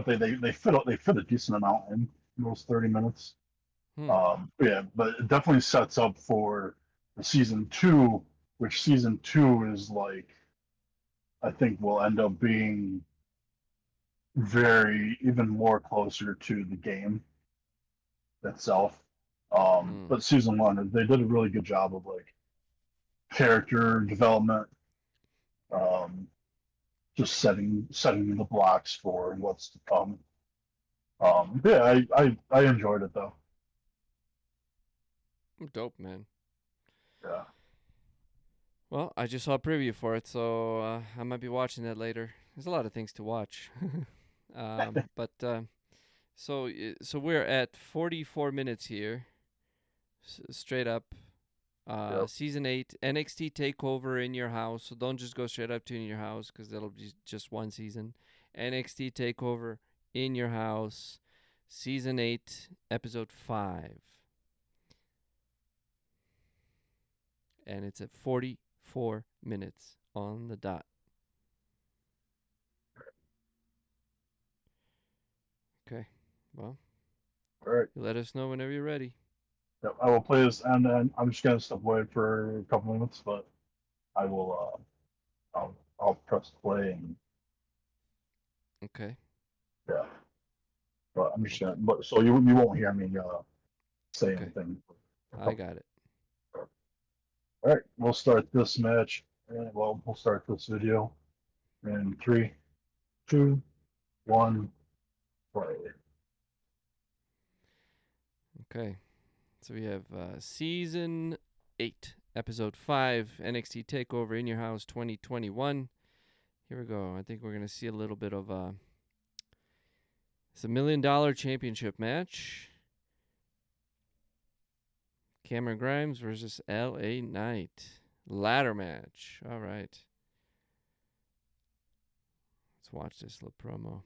they fit a decent amount in those 30 minutes. Hmm. Yeah, but it definitely sets up for the season 2, which season 2 is like I think will end up being very even more closer to the game itself. Hmm. But season 1, they did a really good job of like character development, um, just setting the blocks for what's to come. Yeah, I enjoyed it though. Dope, man. Yeah. Well, I just saw a preview for it, so I might be watching that later. There's a lot of things to watch. But so we're at 44 minutes here, straight up. Yep. Season 8 NXT Takeover in Your House. So don't just go straight up to In Your House because that'll be just one season. NXT Takeover in Your House, Season 8, Episode 5. And it's at 44 minutes on the dot. Okay. Well, All right. you let us know whenever you're ready. Yep. I will play this, and then I'm just gonna step away for a couple minutes, but I will. I'll press play and Okay. yeah. But I'm just Okay. gonna. But so you won't hear me say Okay. anything. I got it. All right. We'll start this match. Well, we'll start this video in 3, 2, 1, play. Okay. So we have Season 8, Episode 5, NXT TakeOver in Your House 2021. Here we go. I think we're going to see a little bit of It's a $1 million championship match. Cameron Grimes versus LA Knight. Ladder match. All right. Let's watch this little promo.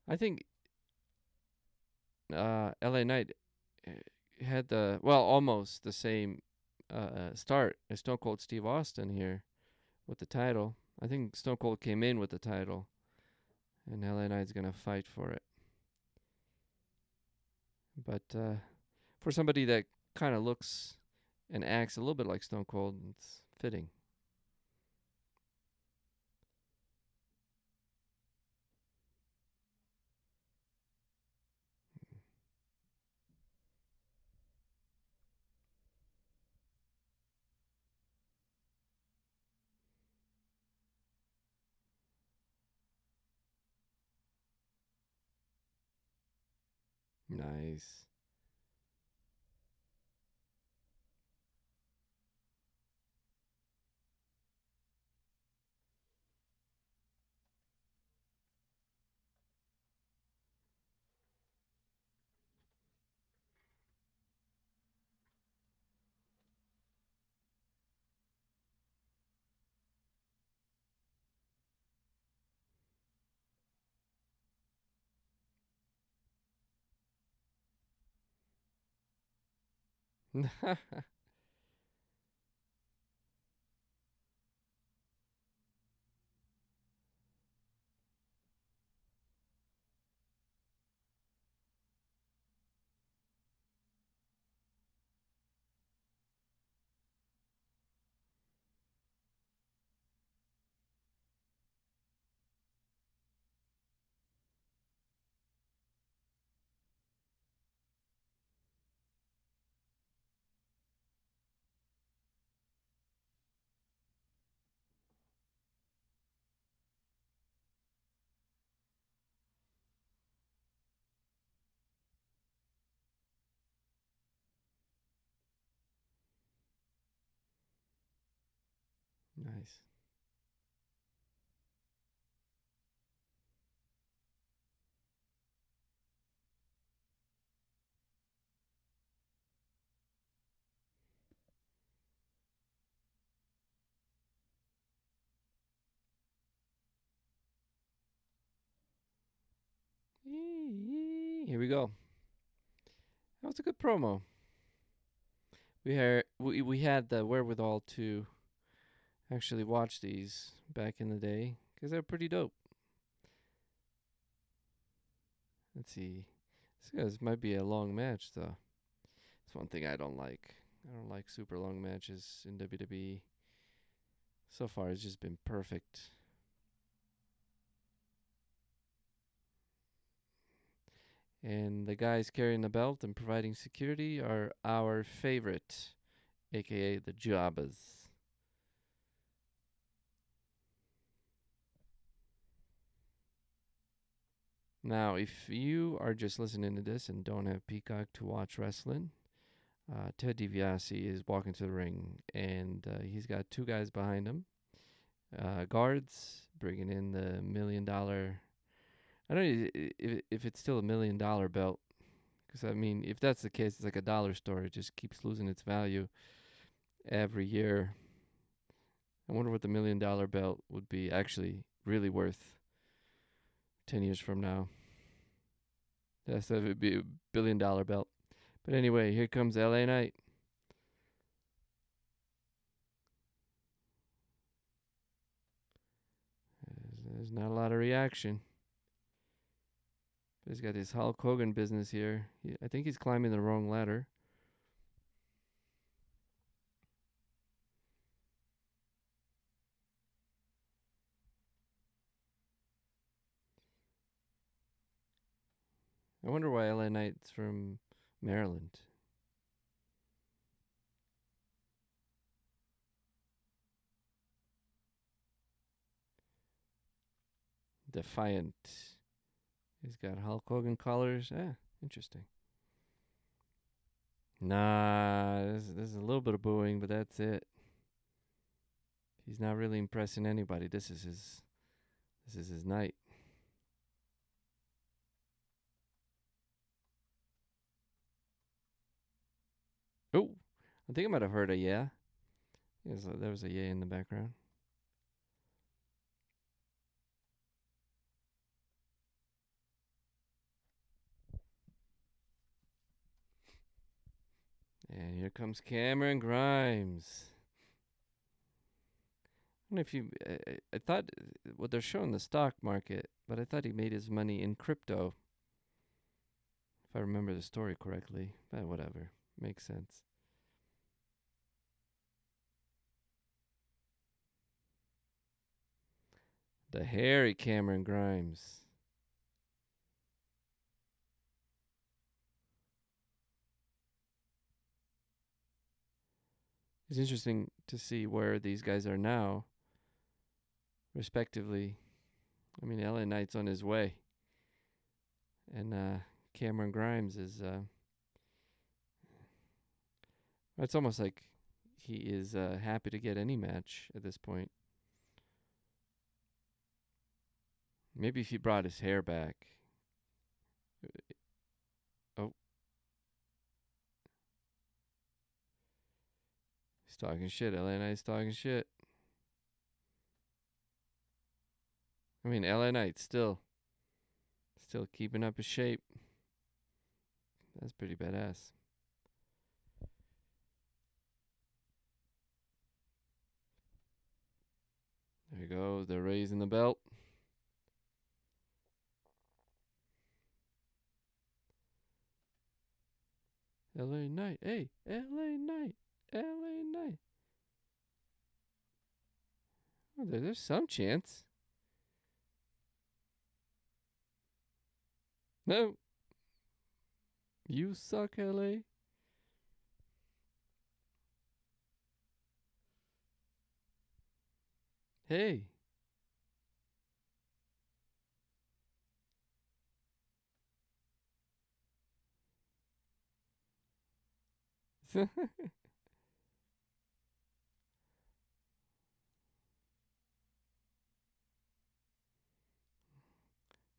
I think LA Knight had almost the same start as Stone Cold Steve Austin here with the title. I think Stone Cold came in with the title, and LA Knight's gonna fight for it. But for somebody that kind of looks and acts a little bit like Stone Cold, it's fitting. Nice. Nice. Here we go. That was a good promo. We had the wherewithal to actually watch these back in the day because they're pretty dope. Let's see. This might be a long match though. It's one thing I don't like. I don't like super long matches in WWE. So far, it's just been perfect. And the guys carrying the belt and providing security are our favorite, aka the Jawbers. Now, if you are just listening to this and don't have Peacock to watch wrestling, Ted DiBiase is walking to the ring, and he's got two guys behind him, guards, bringing in the $1 million. I don't know if it's still $1 million belt, because I mean, if that's the case, it's like a dollar store. It just keeps losing its value every year. I wonder what the $1 million belt would be actually really worth 10 years from now. That's it would be $1 billion belt. But anyway, here comes LA Knight. There's not a lot of reaction. But he's got this Hulk Hogan business here. I think he's climbing the wrong ladder. I wonder why LA Knight's from Maryland. Defiant. He's got Hulk Hogan colors. Interesting. Nah, this is a little bit of booing, but that's it. He's not really impressing anybody. This is his night. Oh, I think I might have heard a yeah. There was a yeah in the background. And here comes Cameron Grimes. I don't know if you. I thought, well, they're showing the stock market, but I thought he made his money in crypto. If I remember the story correctly. But whatever. Makes sense. The hairy Cameron Grimes. It's interesting to see where these guys are now, respectively. I mean, LA Knight's on his way. And Cameron Grimes is. It's almost like he is happy to get any match at this point. Maybe if he brought his hair back. Oh, he's talking shit. LA Knight's talking shit. I mean, LA Knight still keeping up his shape. That's pretty badass. There he goes. They're raising the belt. LA Knight. Hey, LA Knight. LA Knight. Oh, there's some chance. No. You suck, LA. Hey.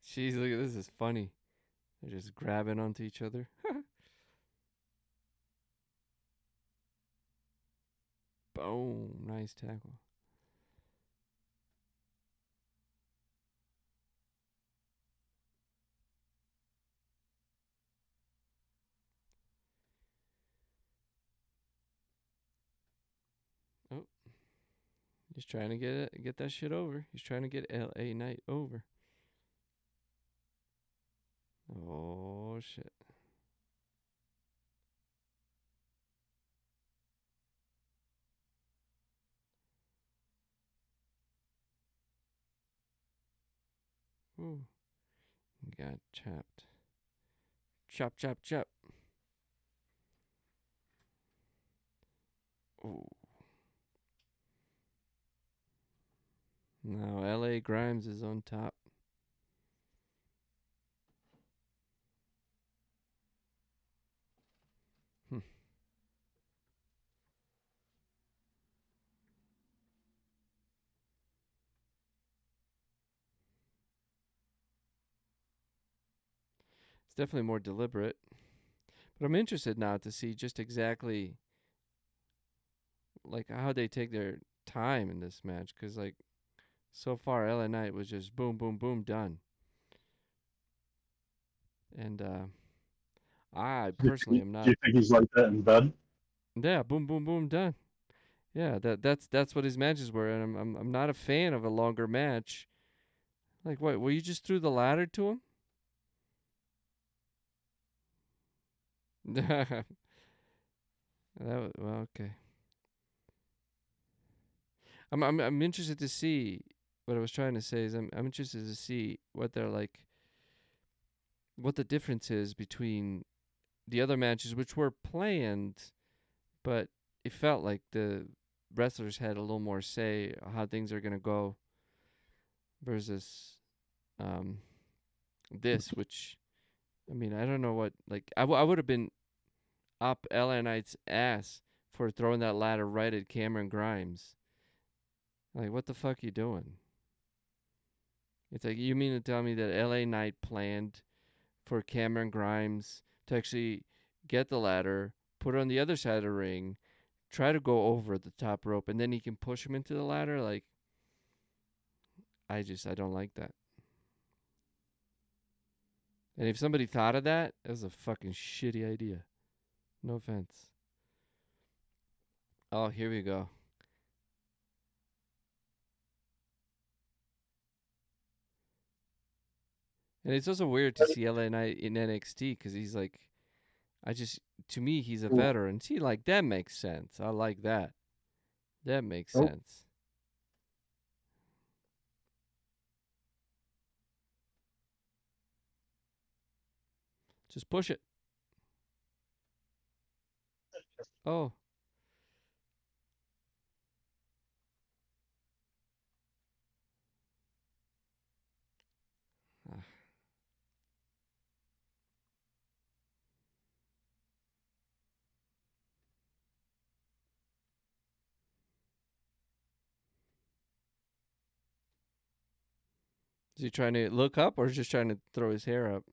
Jeez, look at this. Is funny. They're just grabbing onto each other. Boom. Nice tackle. Oh, he's trying to get that shit over. He's trying to get LA Knight over. Oh shit. Ooh. Got chopped. Chop, chop, chop. Ooh. Now LA Grimes is on top. Hmm. It's definitely more deliberate. But I'm interested now to see just exactly like how they take their time in this match, because like so far LA Knight was just boom, boom, boom, done. And I personally am Do not. you think he's like that in bed? Yeah, boom, boom, boom, done. Yeah, that's what his matches were, and I'm not a fan of a longer match. Like, what? Were you just threw the ladder to him? That was, well, okay. I'm interested to see. What I was trying to say is I'm interested to see what they're like, what the difference is between the other matches, which were planned, but it felt like the wrestlers had a little more say how things are gonna go versus um, this, which I mean, I don't know what. Like, I would have been up LA Knight's ass for throwing that ladder right at Cameron Grimes. Like, what the fuck you doing? It's like, you mean to tell me that LA Knight planned for Cameron Grimes to actually get the ladder, put it on the other side of the ring, try to go over the top rope, and then he can push him into the ladder? Like, I don't like that. And if somebody thought of that, it was a fucking shitty idea. No offense. Oh, here we go. And it's also weird to see LA Knight in NXT because he's like, to me, he's a Ooh. veteran. See, like, that makes sense. I like that. That makes Oh. sense. Just push it. Oh. Ah. Is he trying to look up or just trying to throw his hair up?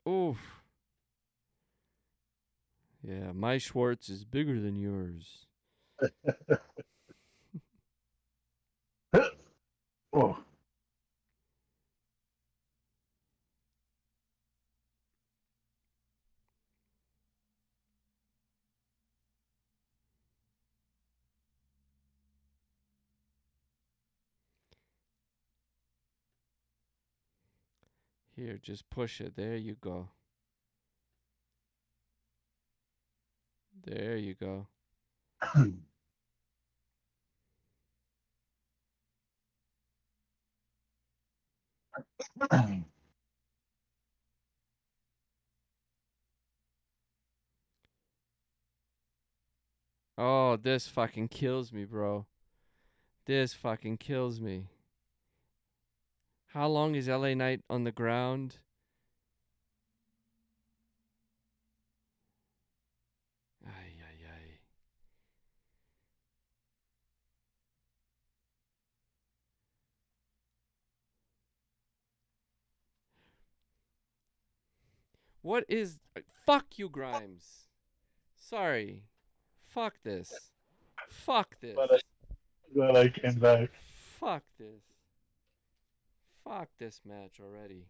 Oof. Yeah, my Schwartz is bigger than yours. Oh. Here, just push it. There you go. There you go. Oh, this fucking kills me, bro. This fucking kills me. How long is LA Knight on the ground? Ay, ay, ay. What is. Fuck you, Grimes. Sorry. Fuck this. Fuck this. But glad I came back. Fuck this. Fuck this match already.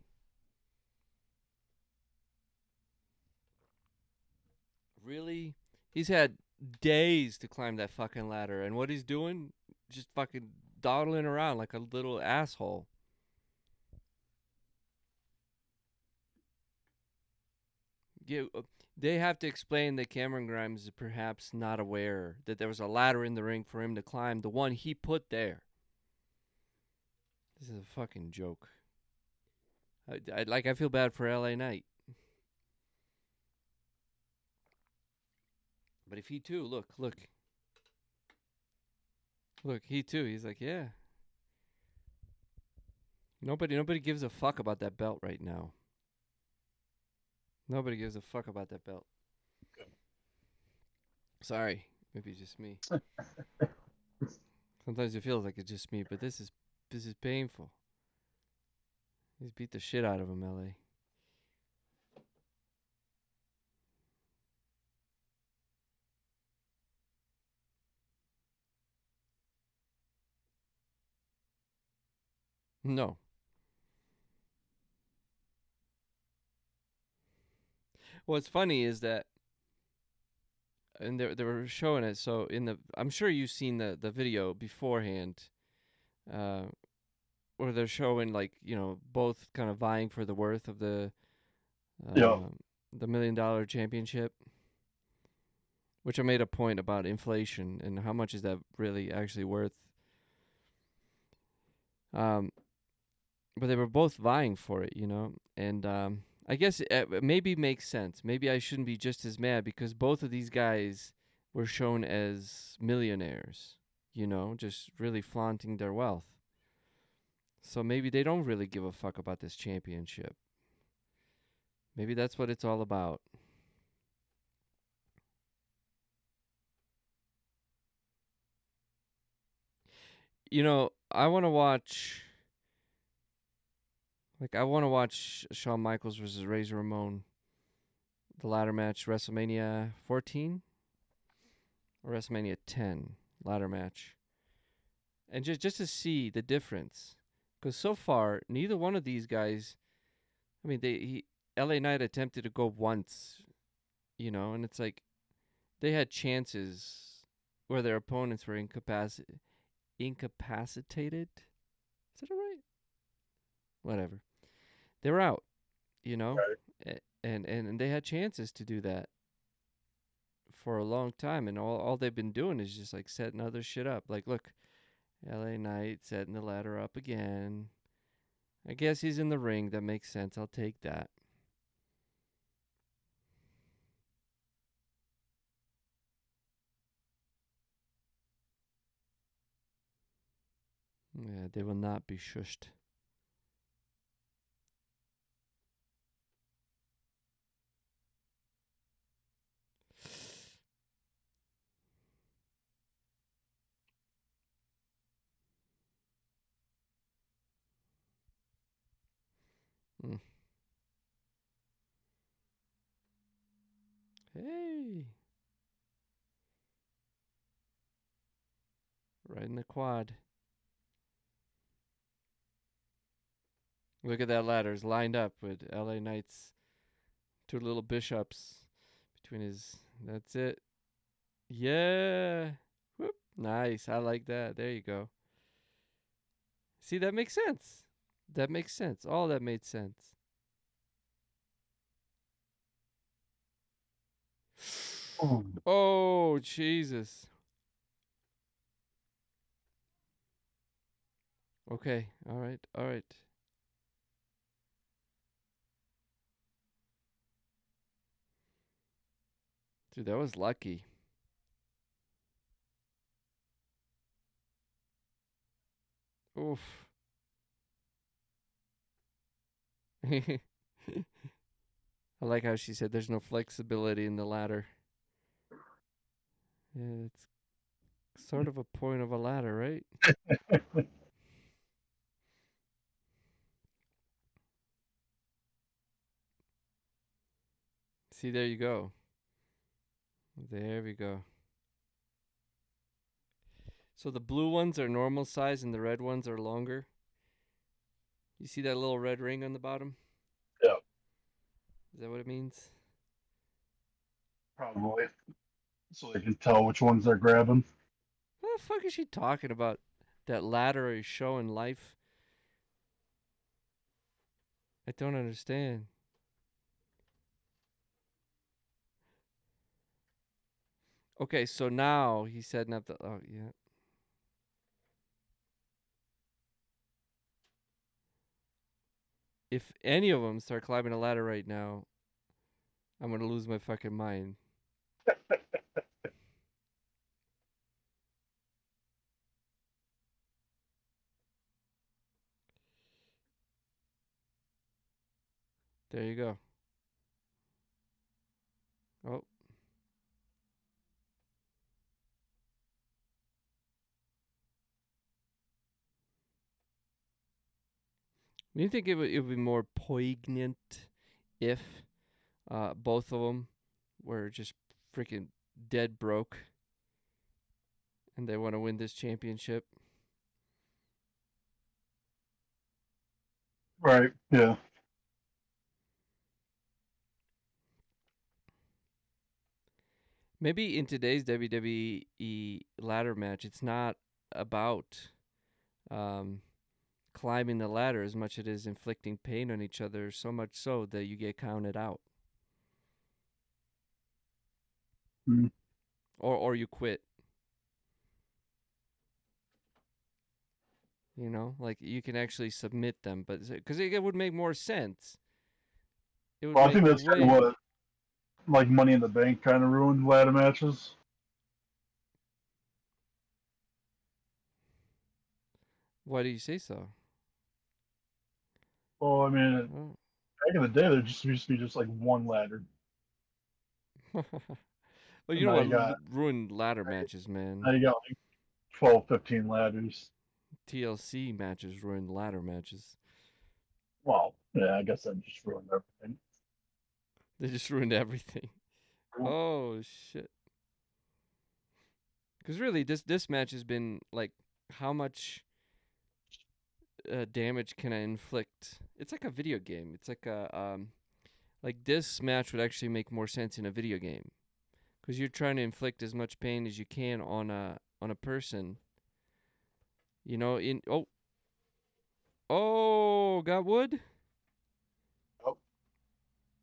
Really? He's had days to climb that fucking ladder, and what he's doing? Just fucking dawdling around like a little asshole. Yeah, they have to explain that Cameron Grimes is perhaps not aware that there was a ladder in the ring for him to climb, the one he put there. This is a fucking joke. I feel bad for LA Knight. But if he too, look, he too, he's like, yeah. Nobody gives a fuck about that belt right now. Nobody gives a fuck about that belt. Sorry, maybe it's just me. Sometimes it feels like it's just me, but this is painful. He's beat the shit out of him, LA. No. What's funny is that, and they were showing it. So I'm sure you've seen the video beforehand, uh, where they're showing, like, both kind of vying for the worth of Yeah. the $1 million championship. Which I made a point about inflation and how much is that really actually worth. Um, but they were both vying for it, and I guess it maybe makes sense. Maybe I shouldn't be just as mad because both of these guys were shown as millionaires, just really flaunting their wealth. So maybe they don't really give a fuck about this championship. Maybe that's what it's all about. You know, I want to watch. Like, I want to watch Shawn Michaels versus Razor Ramon, the ladder match, WrestleMania 14 or WrestleMania 10 ladder match, and just to see the difference, because so far neither one of these guys. I mean, LA Knight attempted to go once, and it's like they had chances where their opponents were incapacitated. Is that all right? Whatever. They were out, you know, Right. and they had chances to do that for a long time, and all they've been doing is just like setting other shit up. Like, look, LA Knight setting the ladder up again. I guess he's in the ring. That makes sense. I'll take that. Yeah, they will not be shushed. Mm. Hey, right in the quad. Look at that ladder. It's lined up with LA Knight's two little bishops between his. That's it. Yeah. Whoop. Nice. I like that. There you go. See, that makes sense. That makes sense. All that made sense. Mm. Oh, Jesus. Okay. All right. All right. Dude, that was lucky. Oof. I like how she said there's no flexibility in the ladder. Yeah, it's sort of a point of a ladder, right? See, there you go. There we go. So the blue ones are normal size and the red ones are longer. You see that little red ring on the bottom? Yeah, Is that what it means? probably. So they can tell which ones they're grabbing. What the fuck is she talking about? That ladder is showing life? I don't understand. Okay, so now he's setting up the. Oh, yeah. If any of them start climbing a ladder right now, I'm gonna lose my fucking mind. There you go. Oh, do you think it would be more poignant if both of them were just freaking dead broke and they want to win this championship? Right. Yeah. Maybe in today's WWE ladder match, it's not about um, climbing the ladder as much as it is inflicting pain on each other, so much so that you get counted out Mm. or you quit. Like you can actually submit them, but because it would make more sense. It would Well, I make think that's kind of way. what like Money in the Bank kind of ruined ladder matches. Why do you say so? Well, I mean, Oh. back in the day, there just used to be just like one ladder, Well, you and know what ruined ladder matches, now man. you got like 12, 15 ladders. TLC matches ruined ladder matches. Well, yeah, I guess that just ruined everything. They just ruined everything. Oh shit. Because really, this match has been like, how much damage can I inflict? It's like a video game. It's like a like this match would actually make more sense in a video game because you're trying to inflict as much pain as you can on a person. You know, in got wood. Oh,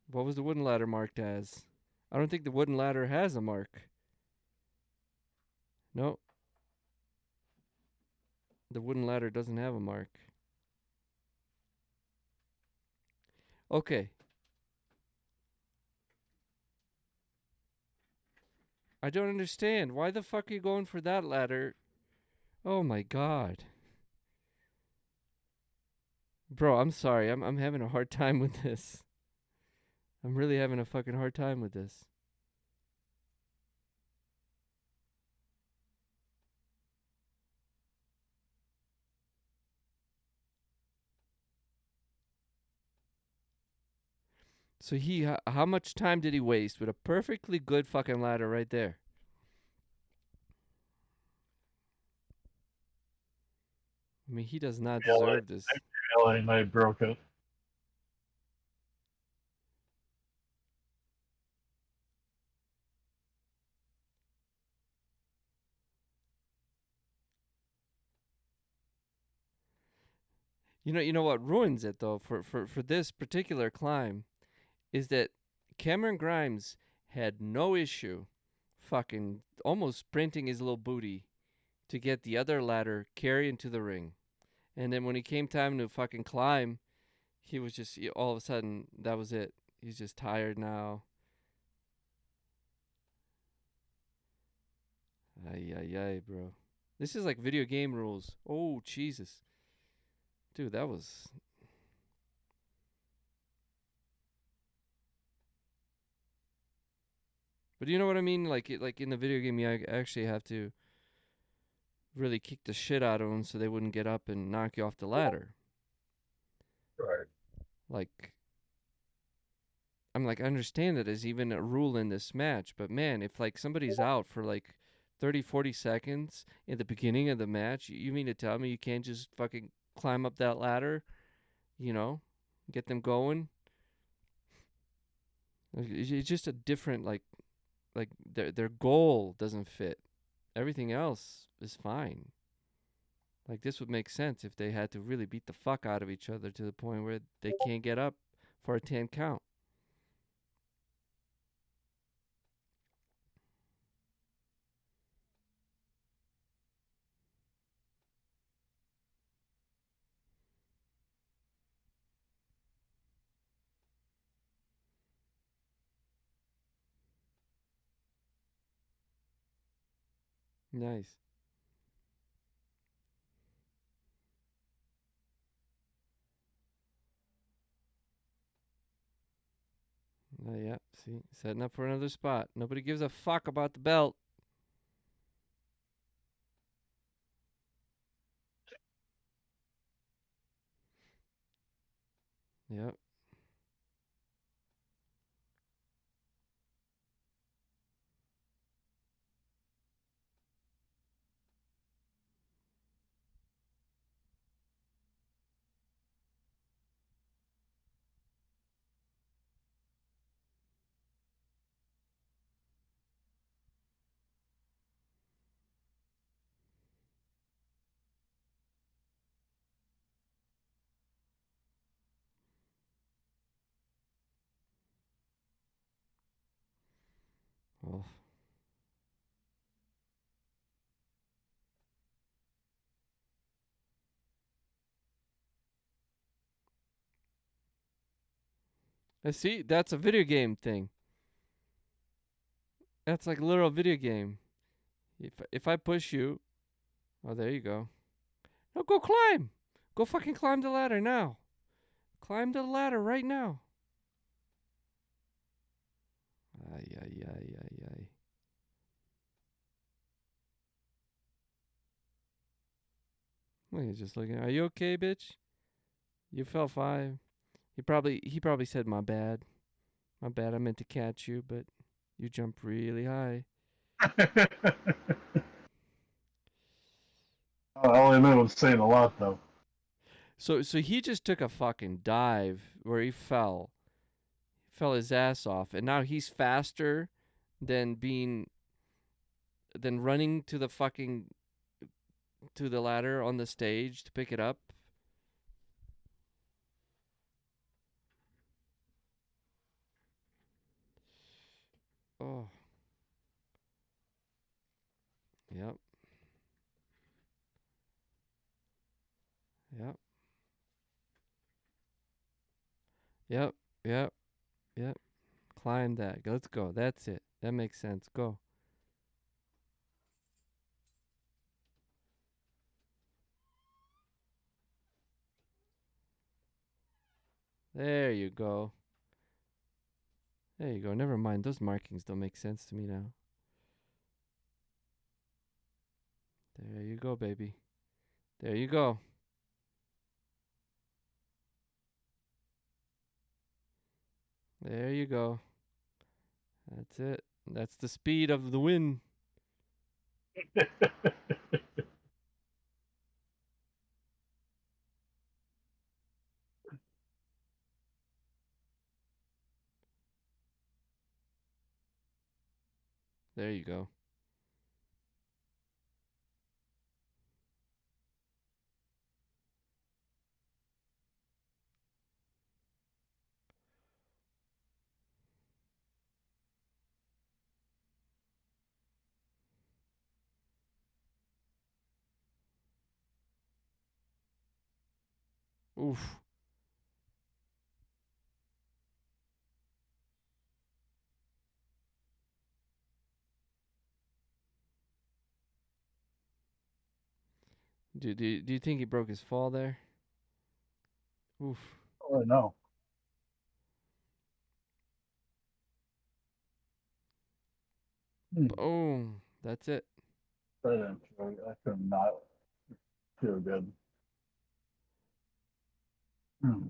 What was the wooden ladder marked as? I don't think the wooden ladder has a mark. No, the wooden ladder doesn't have a mark. Okay, I don't understand. Why the fuck are you going for that ladder? Oh my god. Bro, I'm sorry. I'm having a hard time with this. I'm really having a fucking hard time with this. So how much time did he waste with a perfectly good fucking ladder right there? I mean, he does not LA, deserve this. LA Knight broke it. You know what ruins it though for this particular climb is that Cameron Grimes had no issue fucking almost sprinting his little booty to get the other ladder carry into the ring. And then when he came time to fucking climb, he was just all of a sudden that was it. He's just tired now. Ay ay ay, bro. This is like video game rules. Oh Jesus, dude, that was. But you know what I mean? Like in the video game, you actually have to really kick the shit out of them so they wouldn't get up and knock you off the ladder. Right. Like I'm like, I understand that there's even a rule in this match, but man, if like somebody's out for like 30, 40 seconds in the beginning of the match, you mean to tell me you can't just fucking climb up that ladder, you know, get them going? It's just a different like their goal doesn't fit. Everything else is fine. Like this would make sense if they had to really beat the fuck out of each other to the point where they can't get up for a 10 count. Nice. Yeah, see, setting up for another spot. Nobody gives a fuck about the belt. Yep. Oh, I see. That's a video game thing. That's like a literal video game. If I push you, oh, there you go. No, go climb. Go fucking climb the ladder now. Climb the ladder right now. Ay, ay, ay, ay, ay. Look, he's just looking. Are you okay, bitch? You fell 5. He probably said my bad. My bad. I meant to catch you, but you jumped really high. All I know was saying a lot though. So he just took a fucking dive where he fell his ass off, and now he's faster than running to the ladder on the stage to pick it up. Oh, yep, yep, yep, yep, yep. Climb that. Let's go. That's it. That makes sense. Go. There you go. There you go. Never mind. Those markings don't make sense to me now. There you go, baby. There you go. There you go. That's it. That's the speed of the wind. There you go. Oof. Do you think he broke his fall there? Oof. Oh, I know. Hmm. Boom. That's it. I could not feel good. Hmm.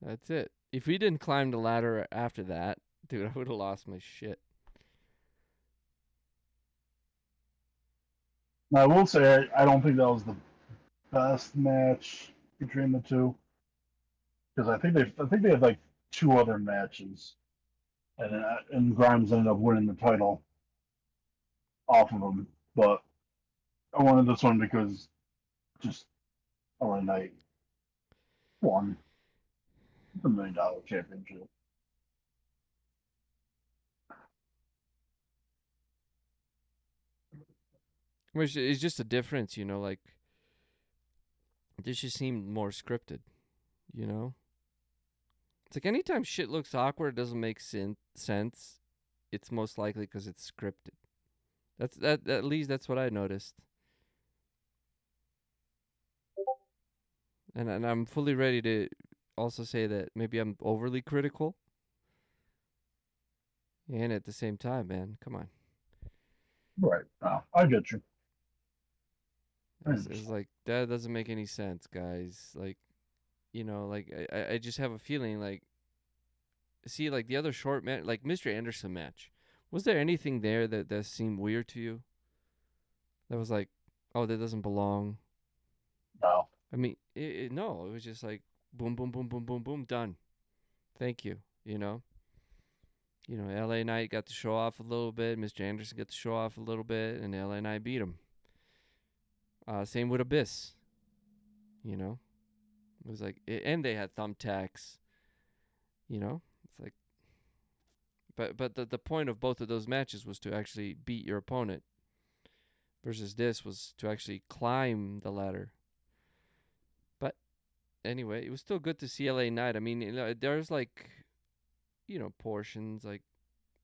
That's it. If he didn't climb the ladder after that, dude, I would have lost my shit. Now, I will say I don't think that was the best match between the two because I think they had like two other matches, and Grimes ended up winning the title off of him. But I wanted this one because just LA Knight won the $1 million championship. Which is just a difference, like this just seemed more scripted, you know? It's like anytime shit looks awkward, it doesn't make sense. It's most likely because it's scripted. That at least that's what I noticed. And I'm fully ready to also say that maybe I'm overly critical. And at the same time, man, come on. Right. Oh, I get you. I It's understand. like that doesn't make any sense, guys. Like, like I just have a feeling like see like the other short match, like Mr. Anderson match. Was there anything there that seemed weird to you? That was like, oh, that doesn't belong. No. I mean, no, it was just like boom, boom, boom, boom, boom, boom, done. Thank you. LA Knight got to show off a little bit. Mr. Anderson got to show off a little bit, and LA Knight beat him. Same with Abyss. You know, it was like, and they had thumbtacks. It's like, but the point of both of those matches was to actually beat your opponent. Versus this was to actually climb the ladder. But anyway, it was still good to see LA Knight. I mean, there's like, portions like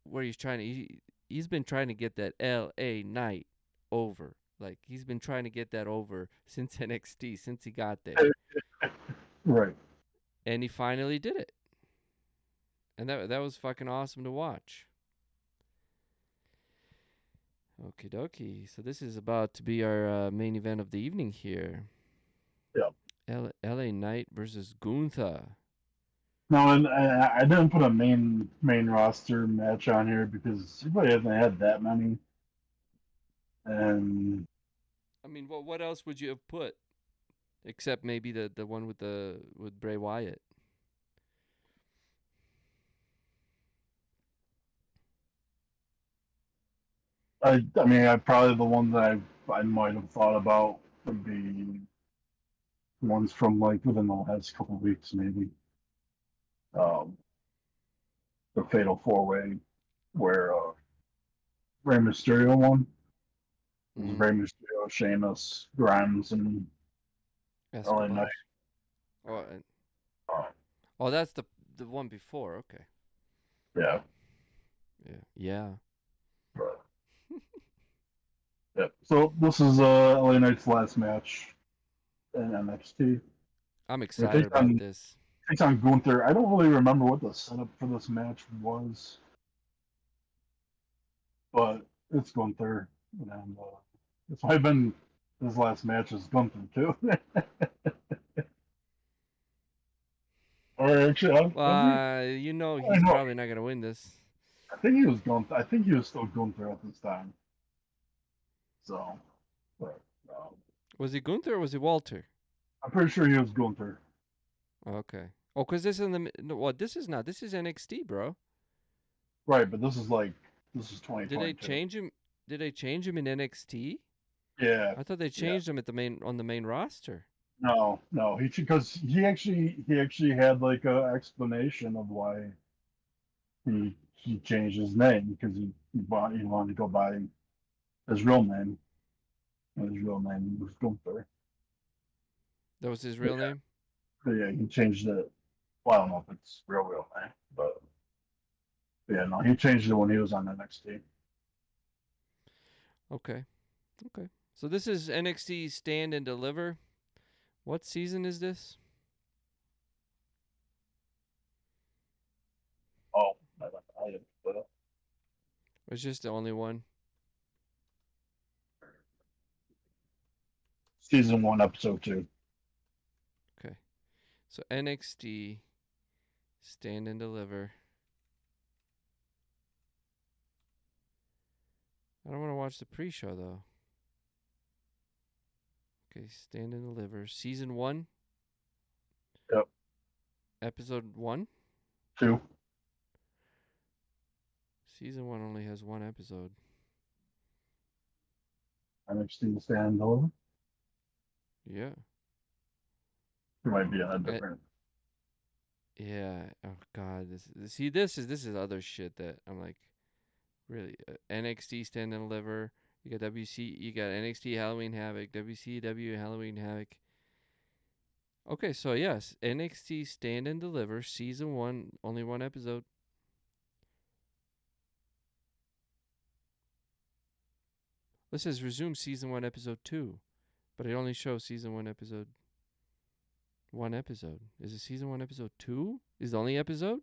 where he's been trying to get that LA Knight over. Like he's been trying to get that over since NXT, since he got there. Right. and he finally did it, and that was fucking awesome to watch. Okie dokie. So this is about to be our main event of the evening here. Yeah. LA Knight versus Gunther. No, and I didn't put a main roster match on here because everybody hasn't had that many. And I mean, what else would you have put except maybe the one with Bray Wyatt? I mean, probably the one that I might have thought about would be ones from like within the last couple of weeks, maybe. Um, the Fatal Four Way, where Rey Mysterio won. It was Mm, Rey Mysterio, Sheamus, Grimes, and LA Knight. Escobar. Oh, Uh, oh, that's the one before. Okay. yeah, Yeah. Yeah. but, yeah. So this is LA Knight's last match in NXT. I'm It excited about this. takes on Gunther. I don't really remember what the setup for this match was, but it's Gunther, and it's probably been his last match is Gunther too. Or actually, was he? You know I he's know. probably not gonna win this. I think he was Gunther. I think he was still Gunther at this time. So, but Was he Gunther or was he Walter? I'm pretty sure he was Gunther. Okay. Oh, cause this is in the no, what? This is not. This is NXT, bro. Right, but this is Did they 2022. change him? Did they change him in NXT? Yeah, I thought they yeah. changed him at the main on the main roster. No, no. He because he actually had like a explanation of why he changed his name because he wanted to go by his real name. And his real name was Gunther. That was his But real name. yeah, he changed it. Well, I don't know if it's real name, but yeah, no, he changed it when he was on NXT. Okay. Okay. So this is NXT Stand and Deliver. What season is this? Oh, I Or is just the only one? season 1, episode 2. Okay. So NXT Stand and Deliver. I don't want to watch the pre-show though. Okay, Stand and Deliver. Season 1, Yep, episode 1. 2. Season 1 only has one episode. NXT stand over. Yeah. It might be on a Eh, different. yeah. Oh god, this is other shit that I'm like really NXT Stand and Deliver. You got WC, you got NXT Halloween Havoc, WCW Halloween Havoc. Okay, so yes, NXT Stand and Deliver season 1, only one episode. This says resume season 1 episode 2, but it only shows season 1 episode 1 episode. Is it season 1 episode 2? Is the only episode?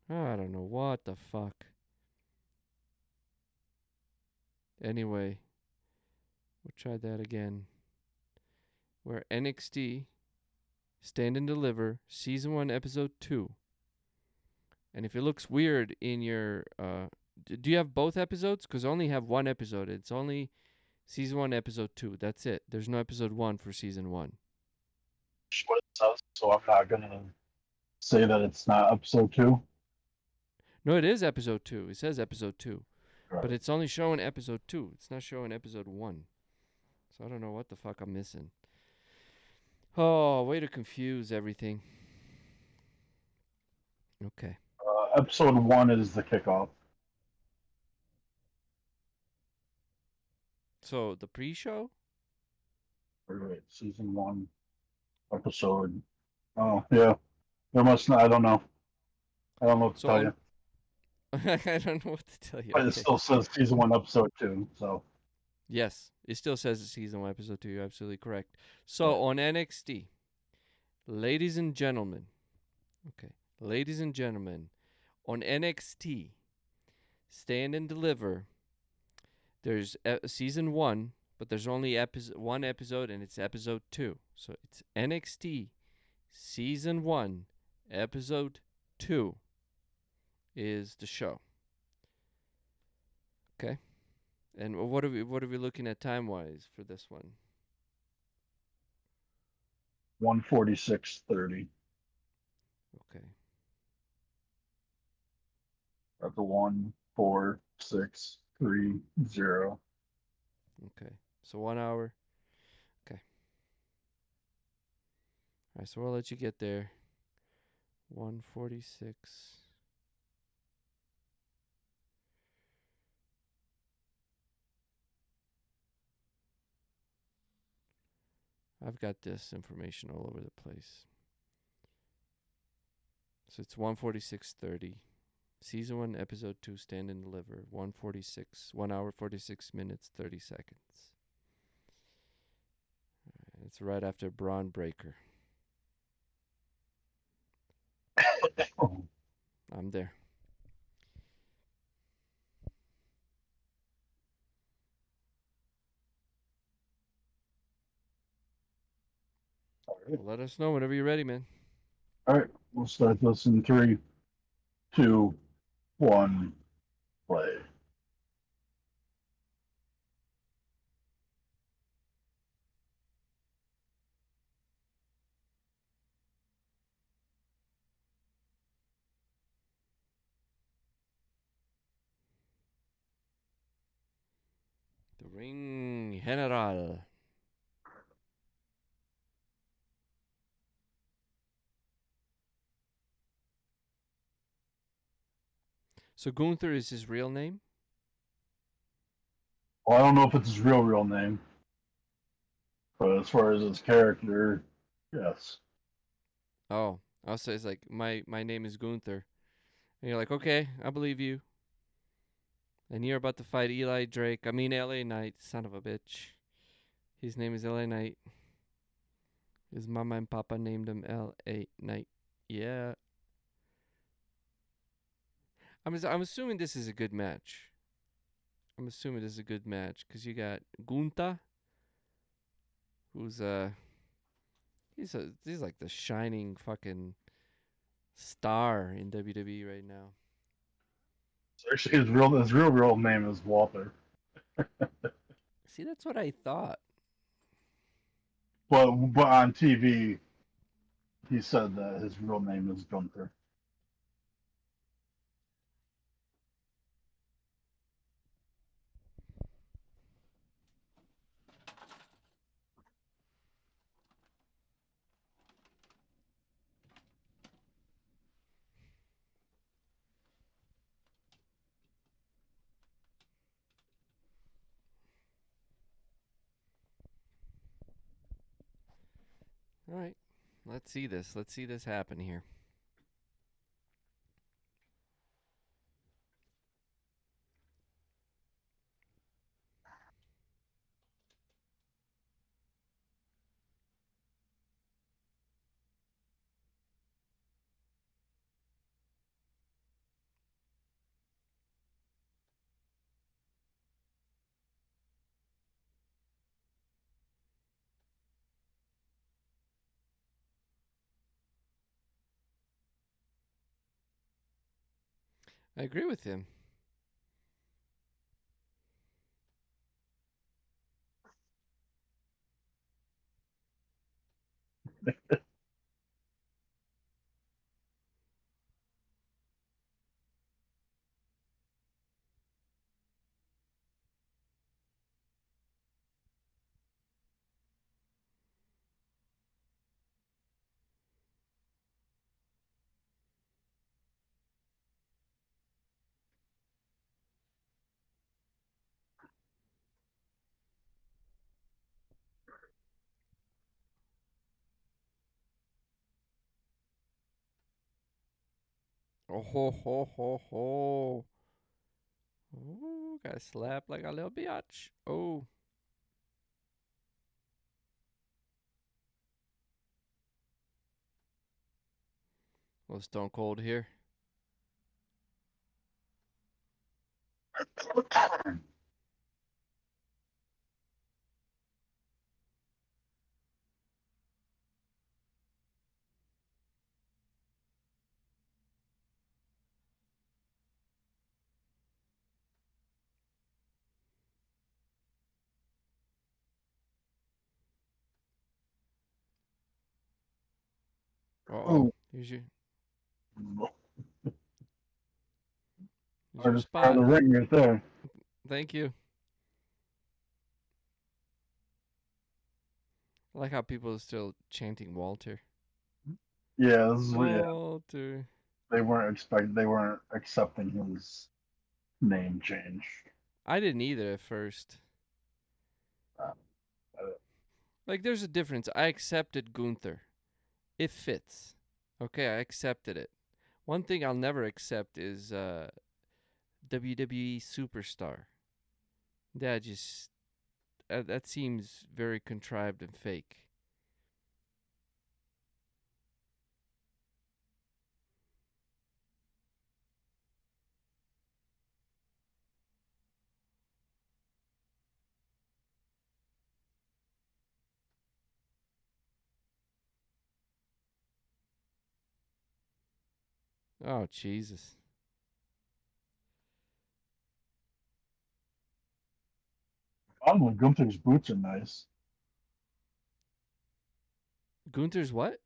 I don't know what the fuck. Anyway, we'll try that again. Where NXT Stand and Deliver season 1 episode 2. And if it looks weird in your do you have both episodes? Cuz I only have one episode. It's only season 1 episode 2. That's it. There's no episode 1 for season 1. What it says, so I'm not gonna say that it's not episode 2. No, it is episode 2. It says episode 2. Right. But it's only showing episode 2. It's not showing episode 1. So I don't know what the fuck I'm missing. Oh, way to confuse everything. Okay. Episode 1 is the kickoff. So the pre-show? Right, season 1, episode. Oh yeah, there must not. I don't know. I don't know what to So tell on you. I don't know what to tell you. But it Okay. still says season 1, episode 2. So Yes, it still says it's season 1 episode 2. You're absolutely correct. yeah, So on NXT, Ladies and gentlemen, okay, ladies and gentlemen, on NXT, Stand and Deliver, there's season 1, but there's only one episode, and it's episode 2. So it's NXT season 1, episode 2 is the show. Okay? And what are we looking at time-wise for this one? 146.30. Okay. That's a 14630. Okay. So 1 hour. Okay. All right, so we'll let you get there. 146. I've got this information all over the place. So it's 146.30. Season 1, episode 2, Stand and Deliver. 146. 1 hour, 46 minutes, 30 seconds. It's right after Braun Breaker. I'm there. All right. Well, let us know whenever you're ready, man. All right. We'll start this in 3, 2, 1, play. The Ring General. So Gunther is his real name? Well, I don't know if it's his real name, but as far as his character, yes. Oh, I'll say it's like my name is Gunther, and you're like, okay, I believe you. And you're about to fight Eli Drake. I mean, LA Knight, son of a bitch. His name is LA Knight. His mama and papa named him LA Knight. Yeah. I'm assuming this is a good match. I'm assuming this is a good match because you got Gunta, who's he's like the shining fucking star in WWE right now. So actually, his real name is Walter, See, that's what I thought. but on TV, he said that his real name is Gunther. All right, let's see this. Let's see this happen here. I agree with him. Oh ho ho ho ho. Oh, got slapped like a little biatch. Oh. Was Stone Cold here? Uh oh. Oh, Here's your hardest part spot. of the ring right there. Thank you. I like how people are still chanting Walter. Yeah, yeah. Walter. They weren't accepting his name change. I didn't either at first. Uh, Like, there's a difference. I accepted Gunther. It fits. Okay, I accepted it. One thing I'll never accept is WWE superstar. That just that seems very contrived and fake. Oh Jesus. Probably Gunther's boots are nice. Gunther's what?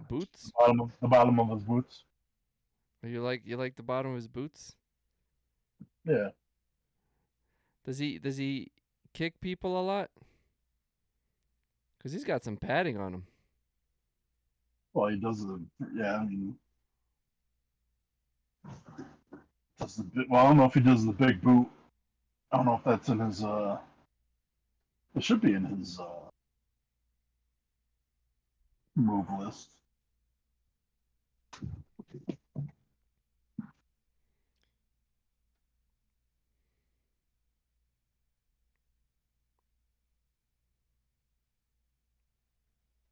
Boots? The bottom of his boots. You like the bottom of his boots? Yeah. Does he kick people a lot? Cause he's got some padding on him. Well, he does the. Yeah, I mean, does the. Well, I don't know if he does the big boot. I don't know if that's in his. It should be in his move list.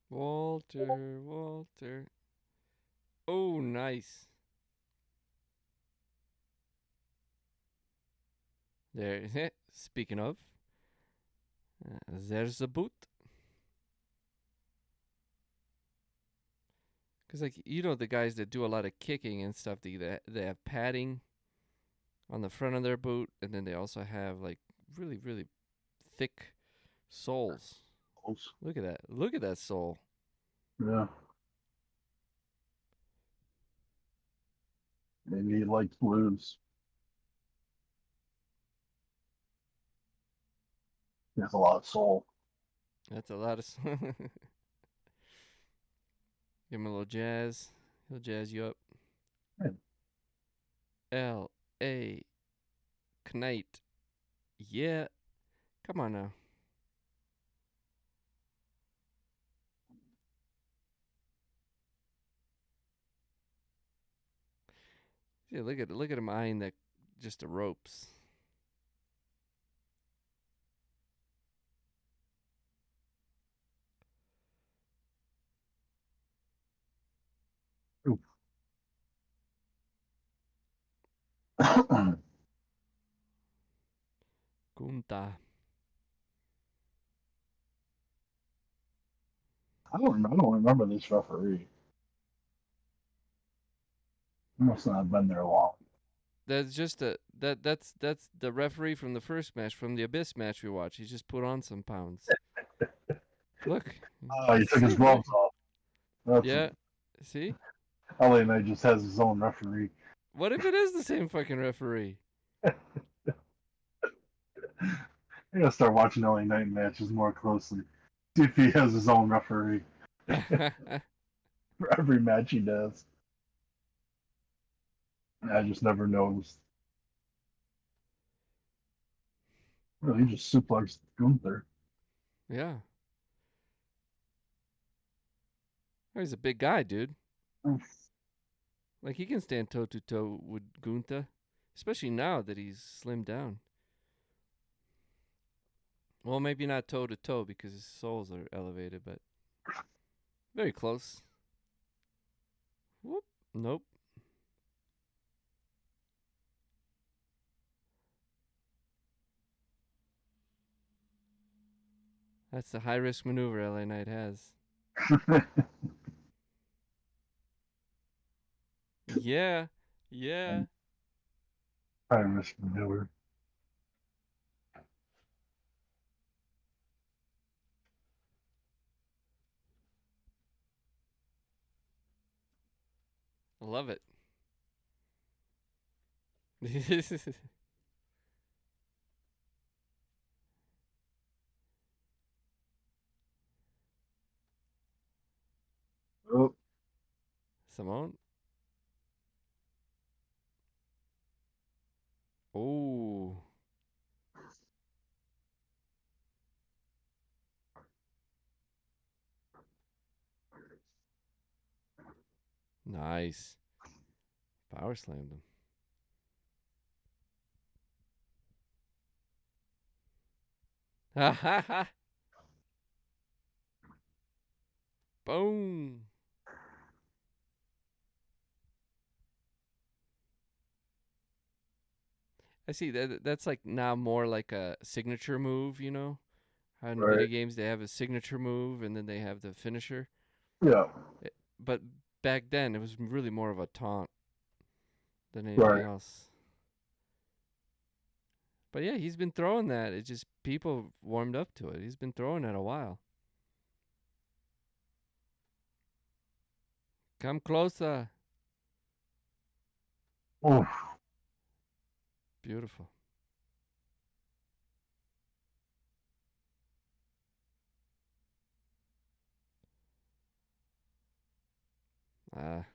Walter, Walter. Oh, nice. There. Speaking of, there's the boot. Cause like the guys that do a lot of kicking and stuff, they have padding on the front of their boot, and then they also have like really really thick soles. Look at that! Look at that sole. Yeah. Maybe he likes blues. He has a lot of soul. That's a lot of. Give him a little jazz. He'll jazz you up. Yeah. L.A. Knight. Yeah. Come on now. Yeah, look at him eyeing that just the ropes. Ooh. I Gunta. I don't remember this referee. He must not have been there long. That's just that's the referee from the first match, from the Abyss match we watched. He's just put on some pounds. Look. He took his See, look. gloves off. That's Yeah. See? LA Knight just has his own referee. What if it is the same fucking referee? I gotta start watching LA Knight matches more closely. See if he has his own referee for every match he does. I just never noticed. Well, he just suplexed Gunther. Yeah. Oh, he's a big guy, dude. Like he can stand toe to toe with Gunther, especially now that he's slimmed down. Well, maybe not toe to toe because his soles are elevated, but very close. Whoop. Nope. That's the high risk maneuver LA Knight has. Yeah. Yeah. Irish manure. I love it. Oh, Simone. Oh. Nice. Power slammed him. Ha ha ha. Boom. I see that's like now more like a signature move, you know? How in video right. games they have a signature move and then they have the finisher. Yeah, But back then it was really more of a taunt than anything right. else. But yeah, he's been throwing that. It's just people warmed up to it. He's been throwing it a while. Come closer. Oh, Beautiful. Ah.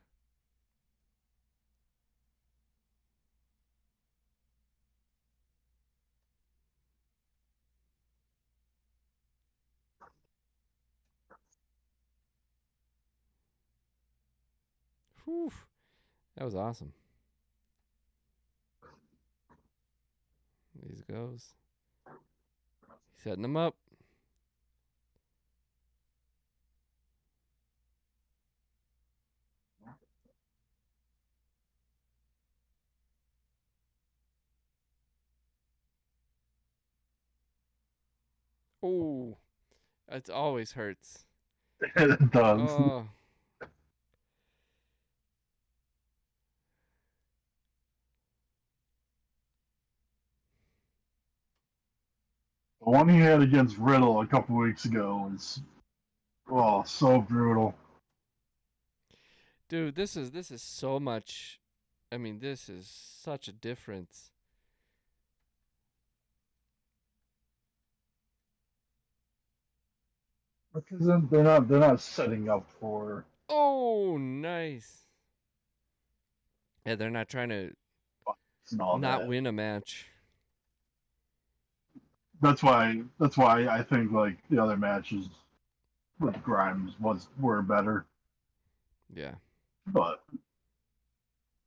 Whew. That was awesome. These goes. He's setting them up. Oh, it always hurts. it does. The Oh, one he had against Riddle a couple weeks ago was, oh, so brutal. dude, this is so much. I mean, this is such a difference. Because they're not setting up for Oh, nice. Yeah, they're not trying to fights and all not that. win a match. That's why I think like the other matches with Grimes were better, Yeah. but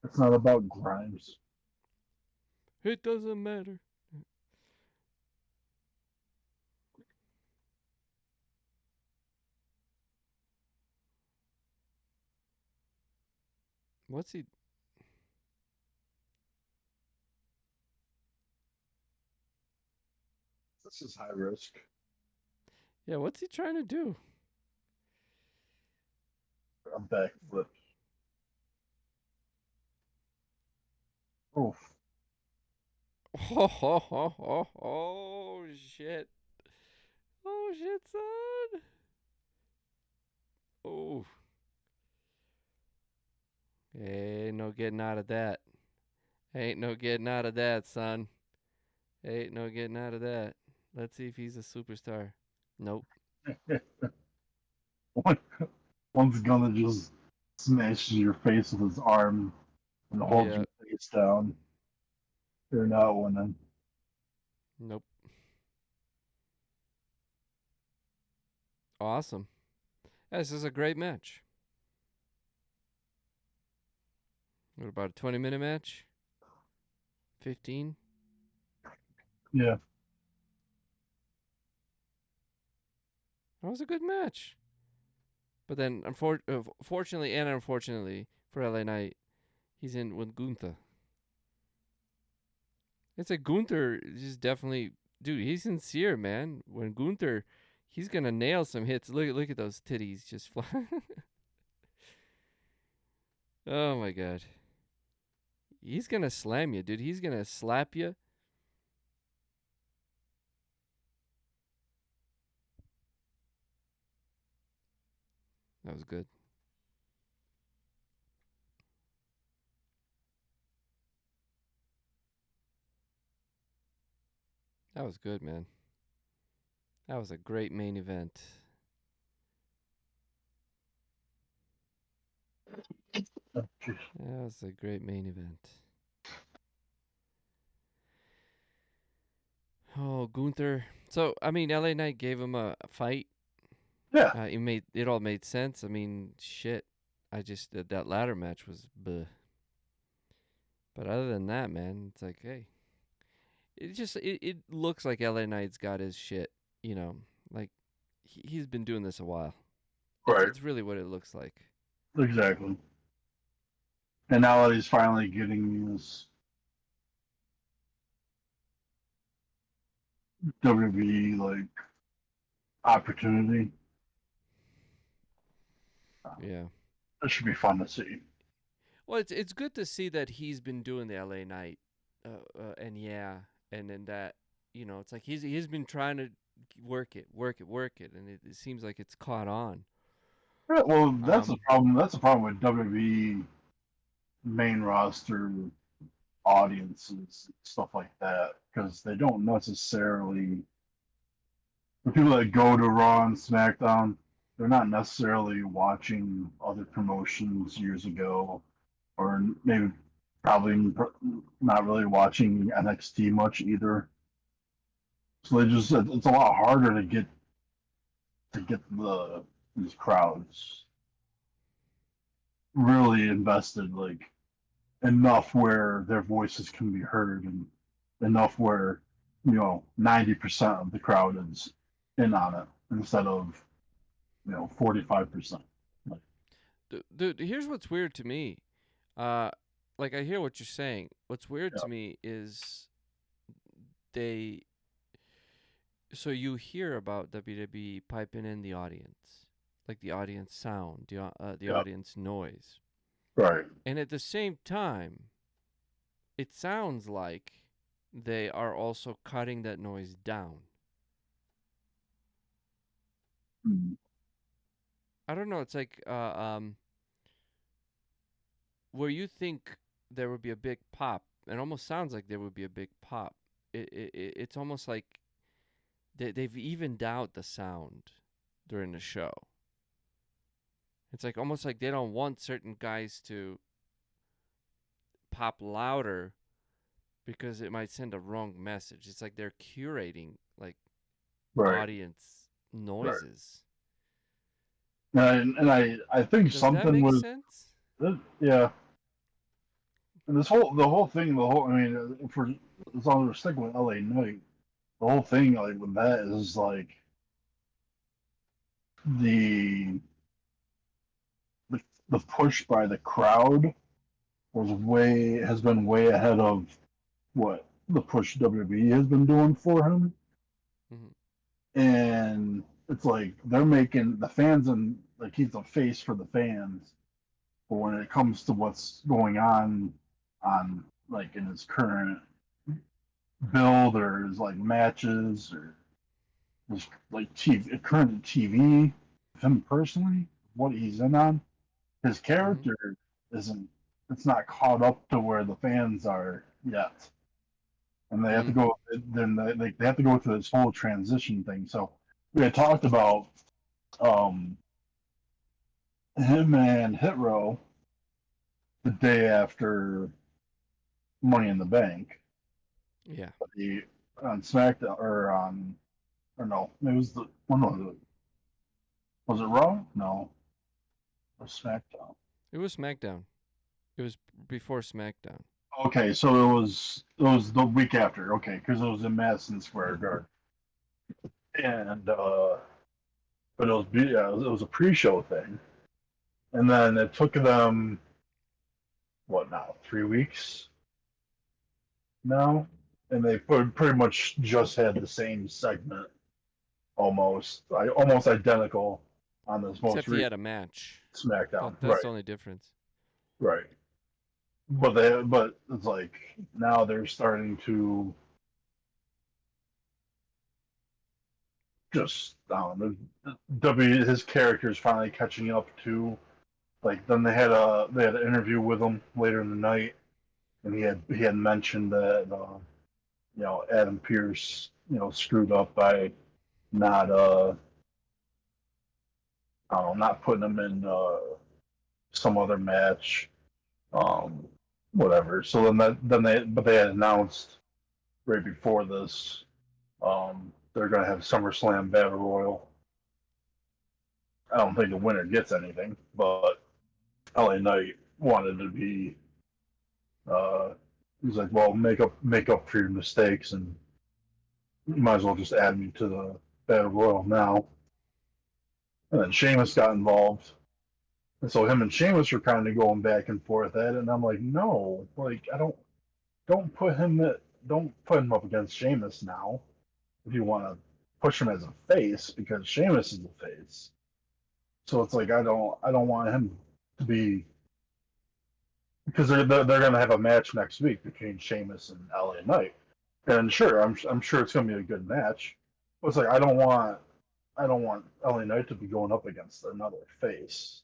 it's not about Grimes. It doesn't matter. What's he? This is high risk. Yeah, what's he trying to do? A backflip. Oh, Oh shit. Oh shit, son. Oh. Ain't no getting out of that. Ain't no getting out of that, son. Ain't no getting out of that. Let's see if he's a superstar. Nope. one, one's gonna just smash your face with his arm and hold Yeah. your face down. You're not winning. Nope. Awesome. This is a great match. What about a 20-minute match? 15? Yeah, That was a good match. But then, fortunately and unfortunately, for LA Knight. He's in with Gunther. It's like Gunther is definitely, dude. He's sincere, man. When Gunther, he's gonna nail some hits. Look at those titties just fly. Oh my god, he's gonna slam you, dude. He's gonna slap you. That was good. That was good, man. That was a great main event. Oh, jeez. That was a great main event. Oh, Gunther. So I mean, LA Knight gave him a fight. Yeah. It all made sense. I mean, shit. I just that ladder match was bleh. But other than that, man, it's like, hey, it looks like LA Knight's got his shit. You know, like he's been doing this a while. Right. It's really what it looks like. Exactly. And now that he's finally getting this WWE like opportunity, Yeah. it should be fun to see. Well, it's good to see that he's been doing the LA Knight, and yeah, and then that it's like he's been trying to work it, and it seems like it's caught on. Yeah, well, that's the Um, problem. That's the problem with WWE main roster audiences, stuff like that, because they don't necessarily the people that go to Raw and SmackDown, they're not necessarily watching other promotions years ago, or maybe probably not really watching NXT much either. So they just it's a lot harder to get these crowds really invested, like enough where their voices can be heard and enough where 90% of the crowd is in on it instead of 45%. Like, dude, here's what's weird to me. Uh, like I hear what you're saying. What's weird yeah, to me is they. So you hear about WWE piping in the audience, like the audience sound, the yeah, audience noise, right. and at the same time, it sounds like they are also cutting that noise down. Mm, I don't know. It's like where you think there would be a big pop, it almost sounds like there would be a big pop. It's almost like they've evened out the sound during the show. It's like almost like they don't want certain guys to pop louder because it might send a wrong message. It's like they're curating like right, audience right. noises. And I think Does that something make was sense? yeah. And I mean, for as long as we're sticking with LA Knight, the whole thing like with that is like the the, the push by the crowd has been way ahead of what the push WWE has been doing for him. Hmm. And it's like they're making the fans and like he's a face for the fans. But when it comes to what's going on like in his current build or his like matches or his like current TV, him personally, what he's in on, his Hmm. character isn't it's not caught up to where the fans are yet. And they have to Mm. go then they have to go through this whole transition thing. So we had talked about um him and Hit Row the day after Money in the Bank. Yeah. The on SmackDown or no, it was the one was it Raw? No, it was SmackDown. It was SmackDown. It was before SmackDown. Okay, so it was the week after. Okay, because it was in Madison Square Garden, and but it was a pre-show thing, and then it took them. what now, 3 weeks now, and they pretty much just had the same segment, almost identical on this most Except he recent had a match. SmackDown. That's Right, the only difference. right. But it's like now they're starting to just I don't know. His character is finally catching up to. Like then they had an interview with him later in the night, and he had mentioned that Adam Pierce screwed up by not I don't know, not putting him in some other match, um whatever. So they had announced right before this, they're gonna have SummerSlam Battle Royal. I don't think the winner gets anything, but LA Knight wanted to be. Uh, he's like, well, make up for your mistakes, and you might as well just add me to the Battle Royal now. And then Sheamus got involved, and so him and Sheamus were kind of going back and forth at it. And I'm like, no, like I don't put him up against Sheamus now if you want to push him as a face because Sheamus is a face. So it's like I don't want him to be because they're gonna have a match next week between Sheamus and LA Knight, and sure I'm sure it's gonna be a good match. But it's like I don't want LA Knight to be going up against another face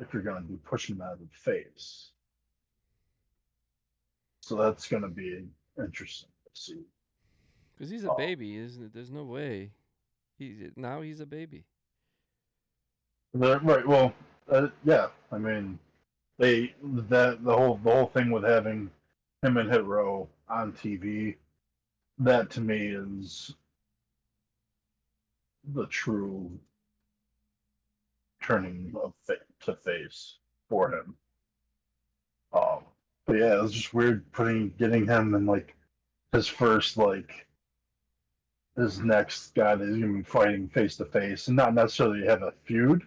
if you're gonna be pushing him out of the face. So that's gonna be interesting to see. Because he's a Uh, baby, isn't it? There's no way. He's a baby. right. Well, yeah. I mean, the whole thing with having him and Hit Row on TV, that to me is the true turning of to face for him. Um, but yeah, it was just weird getting him in like his first like his next guy that he's gonna be fighting face to face, and not necessarily have a feud,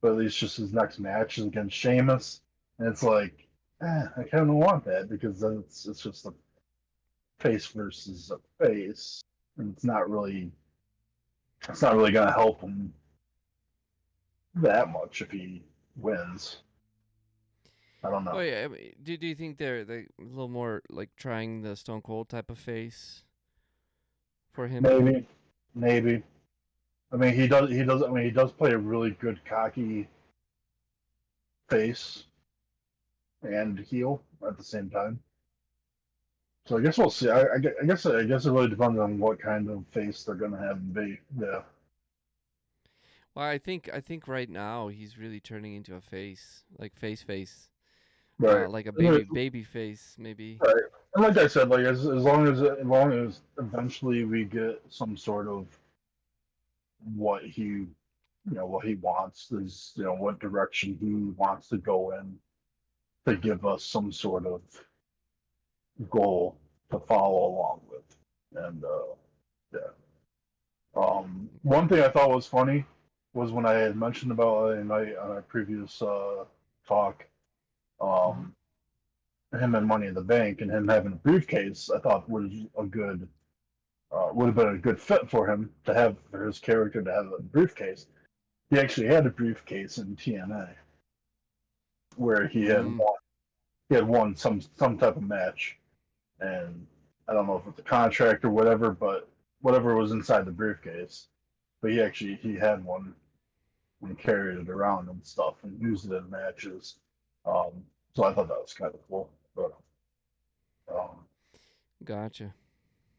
but at least just his next match is against Sheamus, and it's like, I kind of want that because then it's just a face versus a face, and it's not really gonna help him that much if he wins. I don't Oh know. yeah. I mean, do you think they're a little more like trying the Stone Cold type of face for him? Maybe, maybe. I mean, he does. He does. I mean, he does play a really good cocky face and heel at the same time. So I guess we'll see. I guess it really depends on what kind of face they're gonna have him be. Yeah. Well, I think right now he's really turning into a face, like face, Right. like a Right. baby face maybe. And like I said, like as long as eventually we get some sort of what he wants is what direction he wants to go in to give us some sort of goal to follow along with. And yeah. One thing I thought was funny was when I had mentioned about LA Knight on our previous talk, Hmm. um, him and Money in the Bank and him having a briefcase. I thought would have been a good fit for him to have for his character to have a briefcase. He actually had a briefcase in TNA where Mm. he had won some type of match, and I don't know if it's a contract or whatever, but whatever was inside the briefcase. But he had one and carried it around and stuff and used it in matches. So I thought that was kind of cool. But um, Gotcha.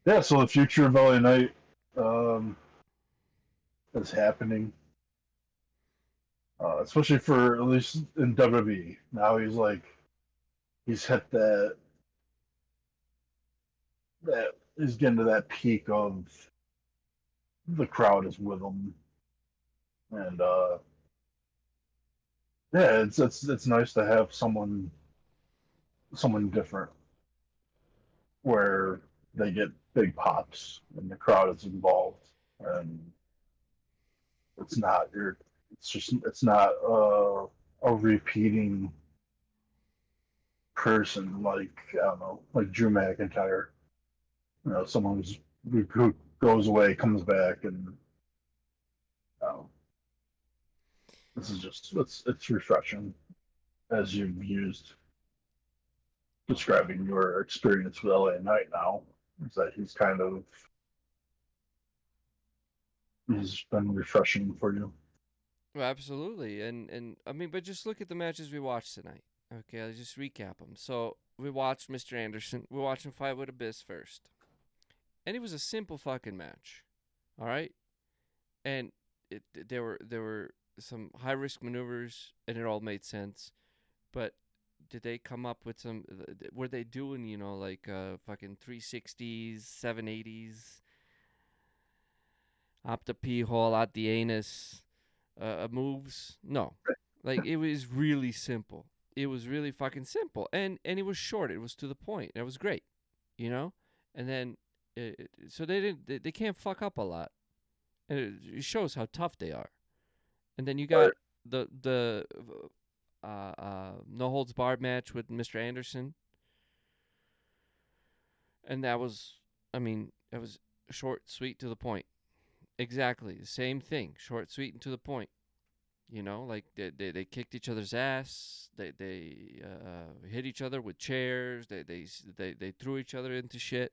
yeah, so the future of LA Knight um, is happening, especially for at least in WWE. Now he's hit that he's getting to that peak of the crowd is with him, and yeah, it's nice to have someone different where they get big pops and the crowd is involved, and it's not you're it's not a repeating person like I don't know, like Drew McIntyre. You know, someone who goes away, comes back, and um, this is just it's refreshing as you've used describing your experience with LA Knight now. Is that he's been refreshing for you. Well, absolutely, and I mean, but just look at the matches we watched tonight. Okay, I'll just recap them. So we watched Mr. Anderson. We watched him fight with Abyss first, and it was a simple fucking match. All right, and there were some high risk maneuvers, and it all made sense. But did they come up with some? Were they doing like fucking 360s, 780s, up the pee hole, out the anus, moves? No, like it was really simple. It was really fucking simple, and it was short. It was to the point. It was great, you know. And then so they didn't. They can't fuck up a lot, and it shows how tough they are. And then you got Right. the no holds barred match with Mr. Anderson, and that was, I mean, that was short, sweet, to the point. Exactly the same thing, short, sweet, and to the point. Like they kicked each other's ass. They hit each other with chairs. They threw each other into shit.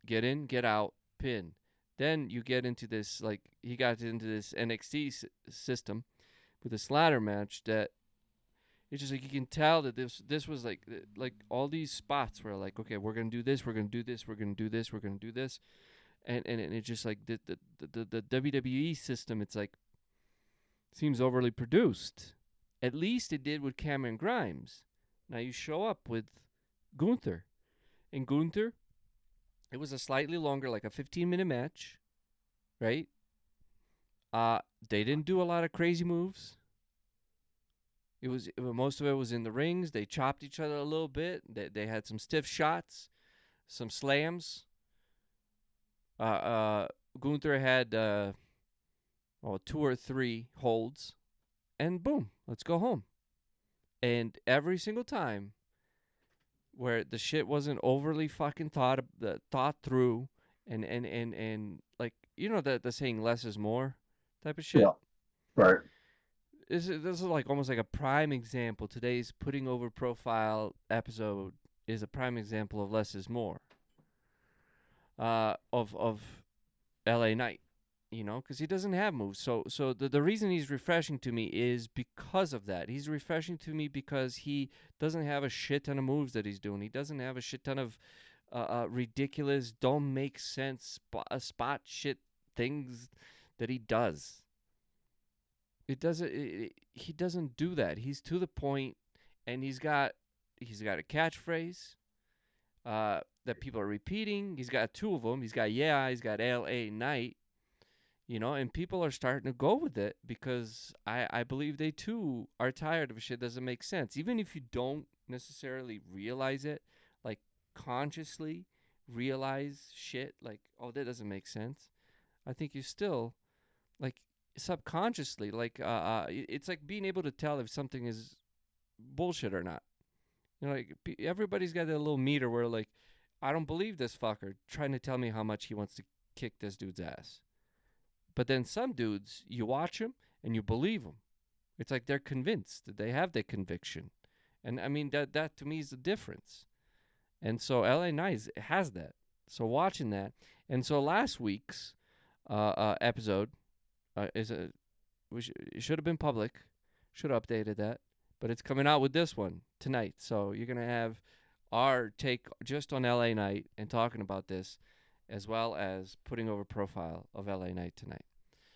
Get in, get out, pin. Then you get into this, like he got into this NXT system with this ladder match that it's just like you can tell that this was like all these spots where like, okay, we're gonna do this, we're gonna do this, we're gonna do this, we're gonna do this, and it's just like the WWE system. It's like seems overly produced. At least it did with Cameron Grimes. Now you show up with Gunther, and Gunther, it was a slightly longer, like a 15-minute match, right? They didn't do a lot of crazy moves. Most of it was in the rings. They chopped each other a little bit. They had some stiff shots, some slams. Gunther had 2 or 3 holds, and boom, let's go home. And every single time where the shit wasn't overly fucking thought through, and like the saying less is more type of shit. Yeah. Right. This is like almost like a prime example. Today's putting over profile episode is a prime example of less is more. Of LA Knight, because he doesn't have moves. So the reason he's refreshing to me is because of that. He's refreshing to me because he doesn't have a shit ton of moves that he's doing. He doesn't have a shit ton of ridiculous, don't make sense spot shit things that he does. It doesn't. He doesn't do that. He's to the point, and he's got a catchphrase that people are repeating. He's got 2 of them. He's got he's got L.A. Knight, and people are starting to go with it because I believe they too are tired of shit that doesn't make sense. Even if you don't necessarily realize it, like consciously realize shit, like, oh, that doesn't make sense. I think you still, like, subconsciously, like, it's like being able to tell if something is bullshit or not. Like, everybody's got that little meter where, like, I don't believe this fucker trying to tell me how much he wants to kick this dude's ass. But then some dudes, you watch them and you believe them. It's like they're convinced that they have that conviction. And I mean, that to me is the difference. And so LA Knight has that. So watching that. And so last week's episode it should have been public. Should have updated that. But it's coming out with this one tonight. So you're going to have our take just on LA Knight and talking about this, as well as putting over profile of LA Knight tonight.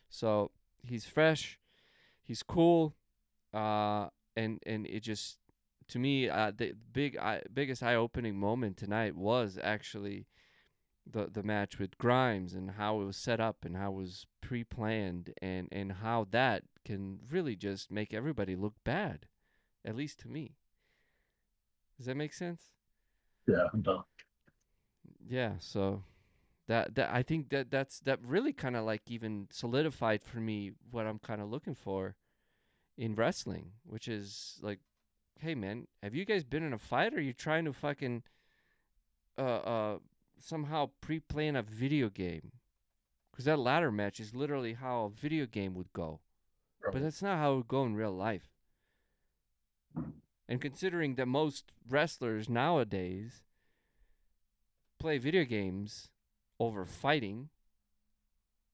So he's fresh, he's cool, and it just, to me, the biggest eye opening moment tonight was actually the match with Grimes and how it was set up and how it was pre-planned, and how that can really just make everybody look bad, at least to me. Does that make sense? Yeah. I'm done. Yeah. So that I think that really kind of like even solidified for me what I'm kind of looking for in wrestling, which is like hey man, have you guys been in a fight, or are you trying to fucking uh uh somehow pre-playing a video game? Because that ladder match is literally how a video game would go, but Right. that's not how it would go in real life. And considering that most wrestlers nowadays play video games over fighting,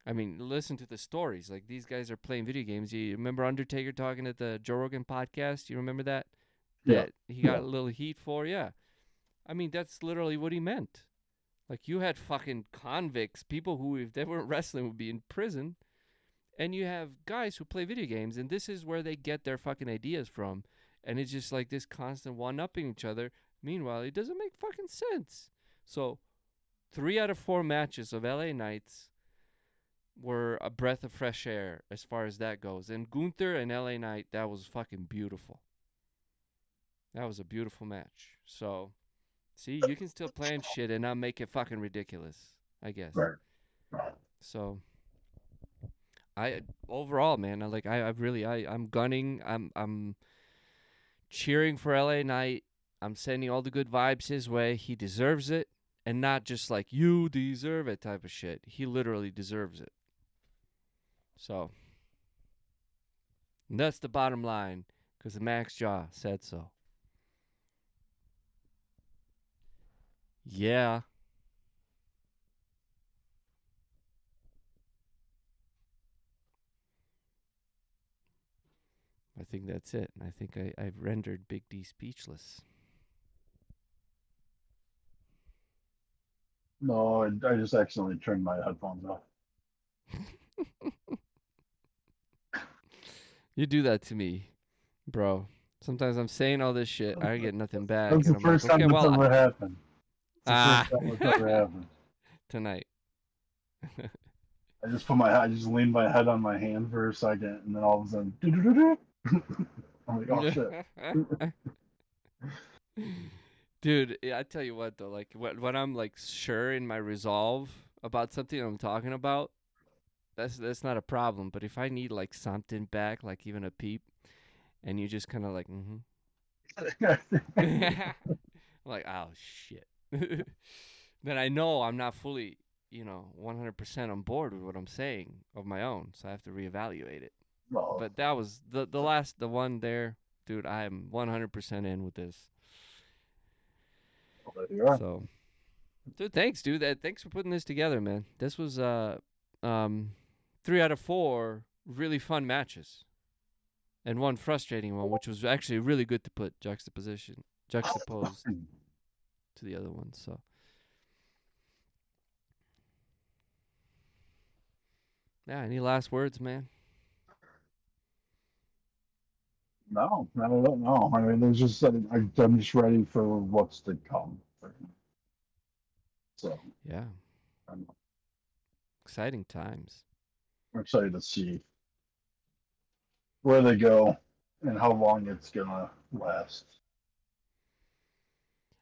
I mean, listen to the stories. Like, these guys are playing video games. You remember Undertaker talking at the Joe Rogan podcast? You remember that? Yeah. That he got Yeah. a little heat for? Yeah. I mean, that's literally what he meant. Like, you had fucking convicts, people who, if they weren't wrestling, would be in prison. And you have guys who play video games, and this is where they get their fucking ideas from. And it's just like this constant one-upping each other. Meanwhile, it doesn't make fucking sense. So, 3 out of 4 matches of LA Knights were a breath of fresh air as far as that goes. And Gunther and LA Knight, that was fucking beautiful. That was a beautiful match. So, see, you can still plan shit and not make it fucking ridiculous, I guess. Right. So, I overall, man, I'm gunning. I'm cheering for LA Knight. I'm sending all the good vibes his way. He deserves it, and not just like you deserve it type of shit. He literally deserves it. So, and that's the bottom line, because the Max Jaw said so. Yeah. I think that's it. I think I've rendered Big D speechless. No, I just accidentally turned my headphones off. You do that to me, bro. Sometimes I'm saying all this shit, I get nothing back, That's and the I'm like, first time okay, it's well, ever happened. It's the ah, first time it's ever happened. tonight. I just leaned my head on my hand for a second, and then all of a sudden, doo-doo-doo-doo. I'm like, oh shit. Dude, I tell you what though, like when I'm like sure in my resolve about something I'm talking about, that's not a problem. But if I need like something back, like even a peep, and you just kind of like, I'm like, oh shit. Then I know I'm not fully, 100% on board with what I'm saying of my own, so I have to reevaluate it. Well, But that was the one there, dude. I am 100% in with this. there you are. So, dude, thanks, dude. Thanks for putting this together, man. This was um 3 out of 4 really fun matches, and one frustrating one, which was actually really good to put juxtaposed to the other one. So, yeah. Any last words, man? No, I don't know. I mean, there's just I'm just ready for what's to come. So Yeah. I'm Exciting times. excited to see where they go and how long it's gonna last.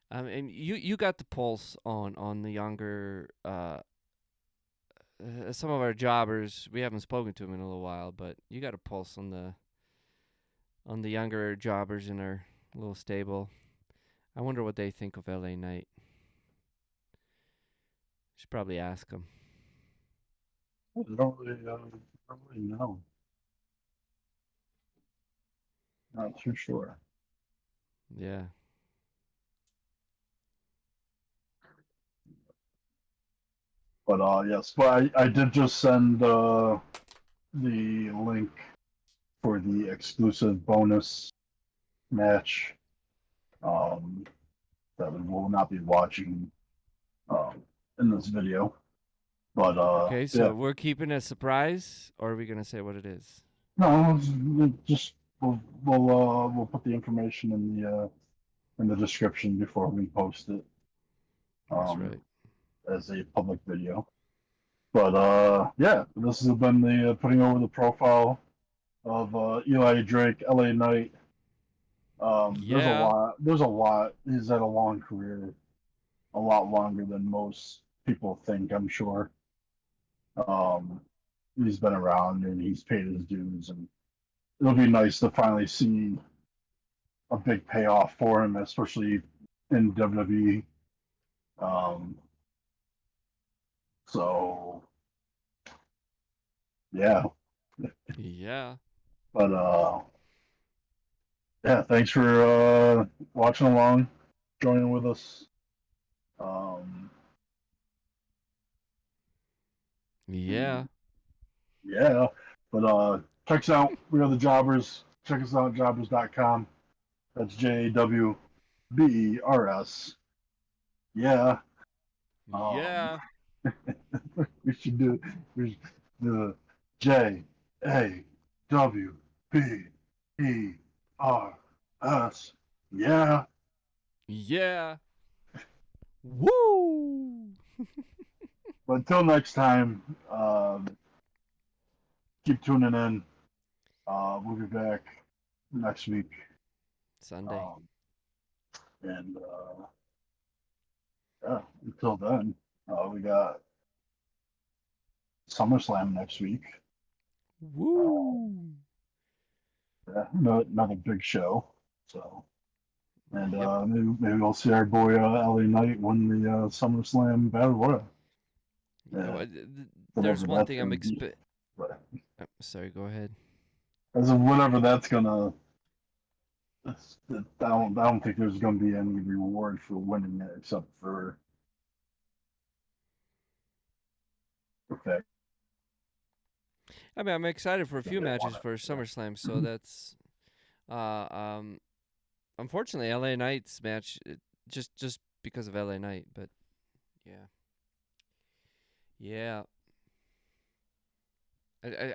And you got the pulse on the younger some of our jobbers. We haven't spoken to them in a little while, but you got a pulse on the younger jobbers in our little stable. I wonder what they think of LA Knight. Should probably ask them. I don't really know. Not too sure. Yeah. But yes, but I did just send the link for the exclusive bonus match that we will not be watching um, in this video. But Okay, yeah, so we're keeping a surprise, or are we gonna say what it is? no, just we'll put the information in the description before we post it That's right. as a public video. But yeah, this has been the putting over the profile of Eli Drake, LA Knight. There's a Yeah. lot. There's a lot. He's had a long career, a lot longer than most people think. I'm sure. Um, he's been around and he's paid his dues, and it'll be nice to finally see a big payoff for him, especially in WWE. So yeah, Yeah. but yeah, thanks for watching along, joining with us. Um, Yeah. yeah, but check us out. We are the Jawbers. Check us out at jawbers.com. That's Jawbers. Yeah. Um, Yeah. we should do the Jawbers. Yeah. Yeah. Woo! But until next time, keep tuning in. We'll be back next week. Sunday. Um, and yeah, until then, we got SummerSlam next week. Woo! Yeah, another big show. So, and Yep. maybe we'll see our boy LA Knight win the SummerSlam Battle Royal. Yeah, There's whatever one that's thing I'm gonna be. expect. But Sorry, go ahead. as of whatever that's gonna, I don't think there's gonna be any reward for winning it except for the fact I mean, I'm excited for a that few they won matches it. for Yeah. SummerSlam, so that's uh um unfortunately LA Knight's match just because of LA Knight, but yeah. Yeah.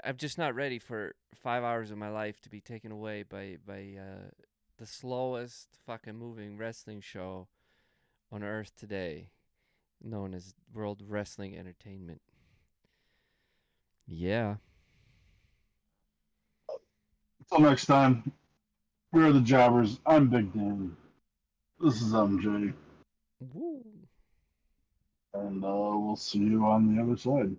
I'm just not ready for 5 hours of my life to be taken away by the slowest fucking moving wrestling show on earth today, known as World Wrestling Entertainment. Yeah. Until next time, we're the Jobbers. I'm Big Dan. This is MJ, Woo. and we'll see you on the other side.